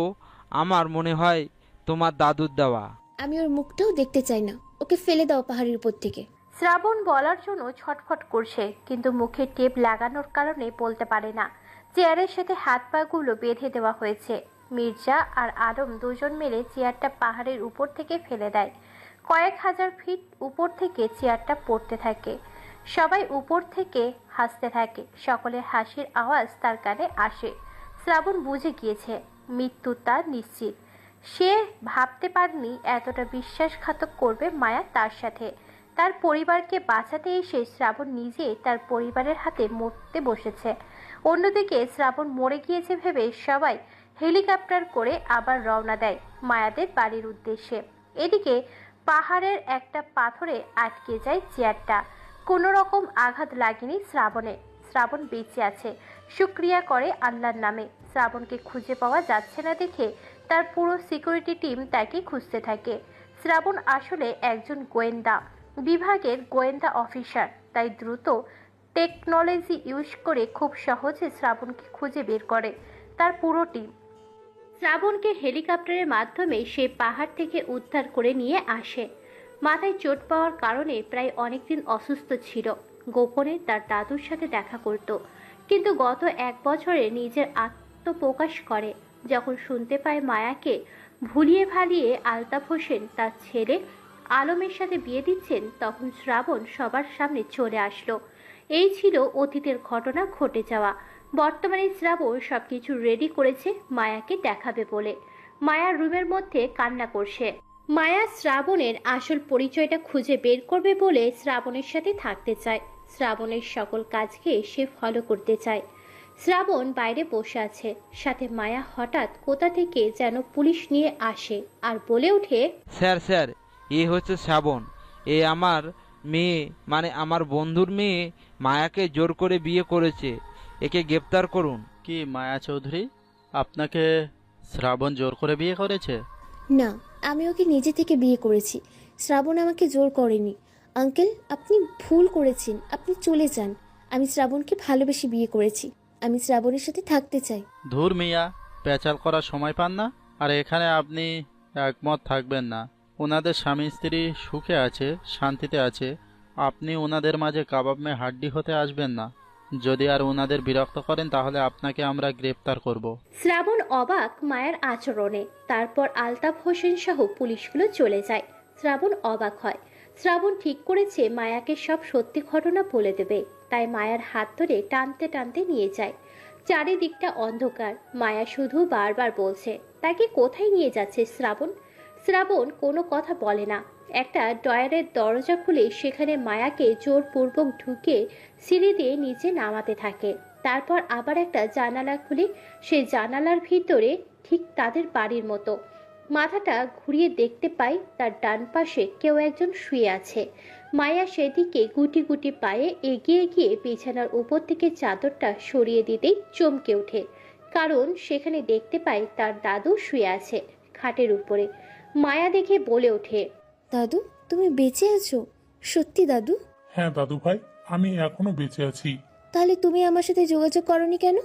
আমার মনে হয় তোমার দাদুর দেওয়া। আমি ওর মুখটাও দেখতে চাই না। ওকে ফেলে দাও পাহাড়ের উপর থেকে। শ্রাবণ বলার জন্য ছটফট করছে, কিন্তু মুখে টেপ লাগানোর কারণে বলতে পারে না। চেয়ারের সাথে হাত পাগুলো বেঁধে দেওয়া হয়েছে। মির্জা আর আলম দুজন মিলে চেয়ারটা পাহাড়ের উপর থেকে ফেলে দেয়। কয়েক হাজার ফিট উপর থেকে চেয়ারটা পড়তে থাকে। সবাই উপর থেকে হাসতে থাকে। সকলের হাসির আওয়াজ তার কানে আসে। শ্রাবণ বুঝে গিয়েছে মৃত্যু তার নিশ্চিত। সে ভাবতে পারেনি এতটা বিশ্বাসঘাতক করবে মায়া তার সাথে। তার পরিবারকে বাঁচাতে এসে শ্রাবণ নিজে তার পরিবারের হাতে মরতে বসেছে। অন্যদিকে শ্রাবণ মরে গিয়েছে ভেবে সবাই হেলিকপ্টার করে আবার রওনা দেয় মায়াদের বাড়ির উদ্দেশ্যে। এদিকে পাহাড়ের একটা পাথরে আটকে যায় চেয়ারটা। কোনো রকম আঘাত লাগেনি শ্রাবণে। শ্রাবণ বেঁচে আছে, শুক্রিয়া করে আল্লাহর নামে। শ্রাবণকে খুঁজে পাওয়া যাচ্ছে না দেখে তার পুরো সিকিউরিটি টিম তাকে খুঁজতে থাকে। শ্রাবণ আসলে একজন গোয়েন্দা বিভাগের গোয়েন্দা অফিসার, তাই দ্রুত টেকনোলজি ইউজ করে খুব সহজে শ্রাবণকে খুঁজে বের করে তার পুরো টিম। শ্রাবণকে হেলিকপ্টারের মাধ্যমে সে পাহাড় থেকে উদ্ধার করে নিয়ে আসে। মাথায় চোট পাওয়ার কারণে প্রায় অনেকদিন অসুস্থ ছিল। গোপনে তার দাদুর সাথে দেখা করত, কিন্তু গত 1 বছরে নিজের আত্মপ্রকাশ করে। যখন শুনতে পায় মায়াকে ভুলিয়ে ভালিয়ে আলতাফ হোসেন তার ছেলে আলমের সাথে বিয়ে দিচ্ছেন, তখন শ্রাবণ সবার সামনে চলে আসলো। এই ছিল অতীতের ঘটনা ঘটে যাওয়া। বর্তমানে শ্রাবণ সবকিছু রেডি করেছে মায়াকে দেখাবে বলে। মায়ার রুমের মধ্যে কান্না করছে। মায়া শ্রাবণের আসল পরিচয়টা খুঁজে বের করবে বলে শ্রাবণের সাথে থাকতে চায়। শ্রাবণের সকল কাজকে সে ফলো করতে চায়। শ্রাবণ বাইরে বসে আছে, সাথে মায়া হঠাৎ কোথা থেকে যেন পুলিশ নিয়ে আসে আর বলে ওঠে, স্যার স্যার, এ হচ্ছে শ্রাবণ। এ আমার মেয়ে, মানে আমার বন্ধুর মেয়ে। মায়াকে জোর করে বিয়ে করেছে, একে গ্রেপ্তার করুন। কি মায়া চৌধুরী, আপনাকে শ্রাবণ জোর করে বিয়ে করেছে? না, আমি ওকে নিজে থেকে বিয়ে করেছি। শ্রাবণ আমাকে জোর করেনি। আঙ্কেল, আপনি ভুল করেছেন, আপনি চলে যান। আমি শ্রাবণকে ভালোবেসে বিয়ে করেছি। আমি শ্রাবণের সাথে থাকতে চাই। ধুর মিয়া, পেঁচাল করার সময় পান না। আর এখানে আপনি একমত থাকবেন না। ওনাদের স্বামী স্ত্রী সুখে আছে, শান্তিতে আছে। আপনি ওনাদের মাঝে কাবাব মে হাড্ডি হতে আসবেন না। যদি আর ওনাদের বিরক্ত করেন তাহলে আপনাকে আমরা গ্রেপ্তার করব। শ্রাবণ অবাক মায়ের আচরণে। তারপর আলতাফ হোসেন সহ পুলিশগুলো চলে যায়। শ্রাবণ অবাক হয়। শ্রাবণ ঠিক করেছে মায়াকে সব সত্যি ঘটনা বলে দেবে, তাই মায়ার হাত ধরে টানতে টানতে নিয়ে যায়। চারিদিকটা অন্ধকার। মায়া শুধু বারবার বলছে তাকে কোথায় নিয়ে যাচ্ছে শ্রাবণ। শ্রাবণ কোনো কথা বলে না। একটা ডয়ারের দরজা খুলে সেখানে মায়াকে জোরপূর্বক ঢুকে সিঁড়ি দিয়ে নিচে নামাতে থাকে। তারপর আবার একটা জানালা খুলে সেই জানালার ভিতরে ঠিক তাদের বাড়ির মতো। মাথাটা ঘুরিয়ে দেখতে পায় তার ডান পাশে কেউ একজন শুয়ে আছে। মায়া সেদিকে গুটি গুটি পায়ে এগিয়ে গিয়ে বিছানার উপর থেকে চাদরটা সরিয়ে দিতেই চমকে ওঠে, কারণ সেখানে দেখতে পায় তার দাদু শুয়ে আছে খাটের উপরে। মায়া দেখে বলে ওঠে, দাদু, তুমি বেঁচে আছো? সত্যি দাদু? হ্যাঁ দাদু ভাই, আমি এখনো বেঁচে আছি। তাহলে তুমি আমার সাথে যোগাযোগ করনি কেন?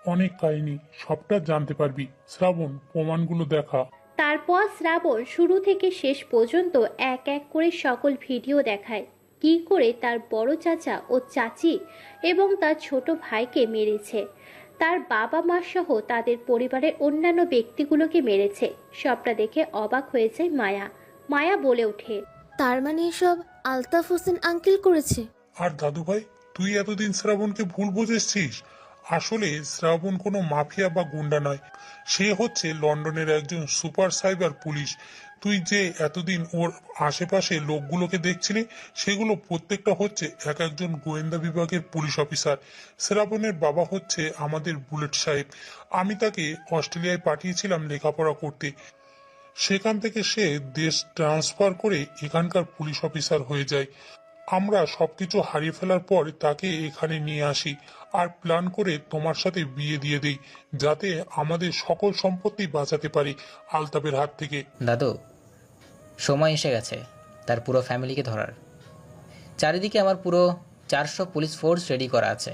অনেক কাহিনী, সবটা জানতে পারবি। শ্রাবণ, প্রমাণগুলো দেখা। তারপর শ্রাবণ শুরু থেকে শেষ পর্যন্ত এক এক করে সকল ভিডিও দেখায়, কি করে তার বড় চাচা ও চাচি এবং তার ছোট ভাইকে মেরেছে, তার বাবা মা সহ তাদের পরিবারের অন্যান্য ব্যক্তিগুলোকে মেরেছে। সবটা দেখে অবাক হয়ে যায় মায়া। মায়া বলে ওঠে, তার মানে এসব আলতাফ হোসেন আঙ্কেল করেছে? আর দাদু ভাই, তুই এতদিন শ্রাবণকে ভুল বুঝেছিস। আসলে শ্রাবণ কোনো মাফিয়া বা গুন্ডা নয়, সে হচ্ছে লন্ডনের একজন সুপার সাইবার পুলিশ। তুই যে এতদিন ওর আশেপাশে লোকগুলোকে দেখছিলি, সেগুলো প্রত্যেকটা হচ্ছে এক একজন গোয়েন্দা বিভাগের পুলিশ অফিসার। শ্রাবণের বাবা হচ্ছে আমাদের বুলেট সাহেব। আমি তাকে অস্ট্রেলিয়ায় পাঠিয়েছিলাম লেখাপড়া করতে। সেখান থেকে সে দেশ ট্রান্সফার করে এখানকার পুলিশ অফিসার হয়ে যায়। আমরা সবকিছু হারিয়ে ফেলার পর তাকে এখানে নিয়ে আসি আর প্ল্যান করে তোমার সাথে বিয়ে দিয়ে দিই, যাতে আমাদের সকল সম্পত্তি বাঁচাতে পারি আলতাফের হাত থেকে। দাদু, সময় এসে গেছে তার পুরো ফ্যামিলিকে ধরার। চারিদিকে আমার পুরো 400 পুলিশ ফোর্স রেডি করা আছে।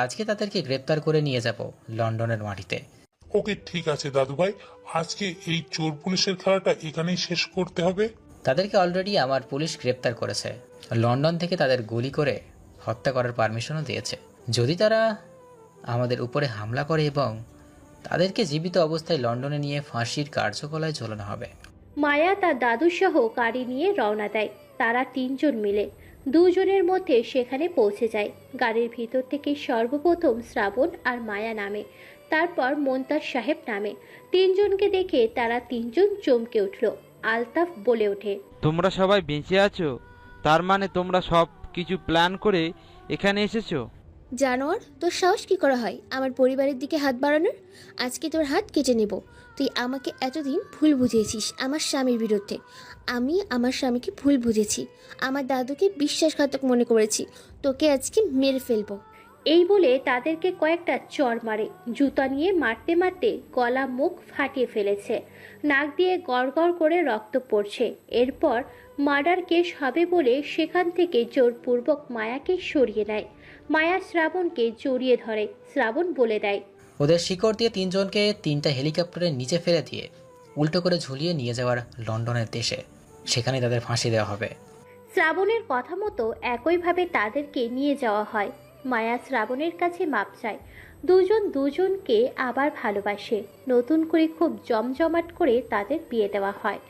আজকে তাদেরকে গ্রেপ্তার করে নিয়ে যাব লন্ডনের মাটিতে। ওকে, ঠিক আছে দাদু ভাই, আজকে এই চোর পুলিশের খেলাটা এখানেই শেষ করতে হবে। তাদেরকে অলরেডি আমার পুলিশ গ্রেপ্তার করেছে। লন্ডন থেকে তাদের গুলি করে হত্যা করার পারমিশনও দিয়েছে। যদি তারা আমাদের উপরে হামলা করে, এবং তাদেরকে জীবিত অবস্থায় লন্ডনে নিয়ে ফাঁসির কার্যকলায় ঝোলানো হবে। মায়া তার দাদু সহ গাড়ি নিয়ে রওনা দেয়। তারা 3 জন মিলে 2 জনের মধ্যে সেখানে পৌঁছে যায়। গাড়ির ভিতর থেকে সর্বপ্রথম শ্রাবণ আর মায়া নামে, তারপর মোন্তাজ সাহেব নামে। 3 জনকে দেখে তারা 3 জন চমকে উঠল। আলতাফ বলে ওঠে, তোমরা সবাই বেঁচে আছো? তার মানে তোমরা সব কিছু প্ল্যান করে এখানে এসেছো? জানোয়ার, তোর সাহস কি করা হয় আমার পরিবারের দিকে হাত বাড়ানোর? আজকে তোর হাত কেটে নেব। তুই আমাকে এতদিন ভুল বুঝিয়েছিস আমার স্বামীর বিরুদ্ধে। আমি আমার স্বামীকে ভুল বুঝেছি, আমার দাদুকে বিশ্বাসঘাতক মনে করেছি। তোকে আজকে মেরে ফেলবো। এই বলে তাদেরকে কয়েকটা চড় মারে। জুতা নিয়ে মারতে মারতে গলা মুখ ফাটিয়ে ফেলেছে। নাক দিয়ে গড়গড় করে রক্ত পড়ছে। এরপর মার্ডার কেস হবে বলে সেখান থেকে জোরপূর্বক মায়াকে সরিয়ে নেয়। মায়া শ্রাবণকে জড়িয়ে ধরে। শ্রাবণ বলে দেয়, ওদের শিকড় দিয়ে তিনজনকে 3টা হেলিকপ্টারের নিচে ফেলে দিয়ে উল্টো করে ঝুলিয়ে নিয়ে যাওয়ার লন্ডনের দেশে, সেখানে তাদের ফাঁসি দেওয়া হবে। শ্রাবণের কথা মতো একইভাবে তাদেরকে নিয়ে যাওয়া হয়। মায়া শ্রাবণের কাছে মাপ চায়। দুজন দুজনকে আবার ভালোবাসে। নতুন করে খুব জমজমাট করে তাদের বিয়ে দেওয়া হয়।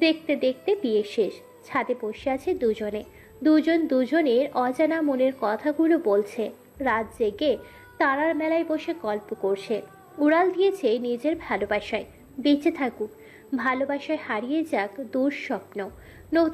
দেখতে দেখতে বিয়ে শেষ। ছাদে বসে আছে দুজনে। দুজন দুজনের অজানা মনের কথাগুলো বলছে। রাত জেগে তারার মেলায় বসে গল্প করছে। উড়াল দিয়েছে নিজের ভালোবাসায়। বেঁচে থাকুক, ভালোবাসায় হারিয়ে যাক দুঃস্বপ্ন। নতুন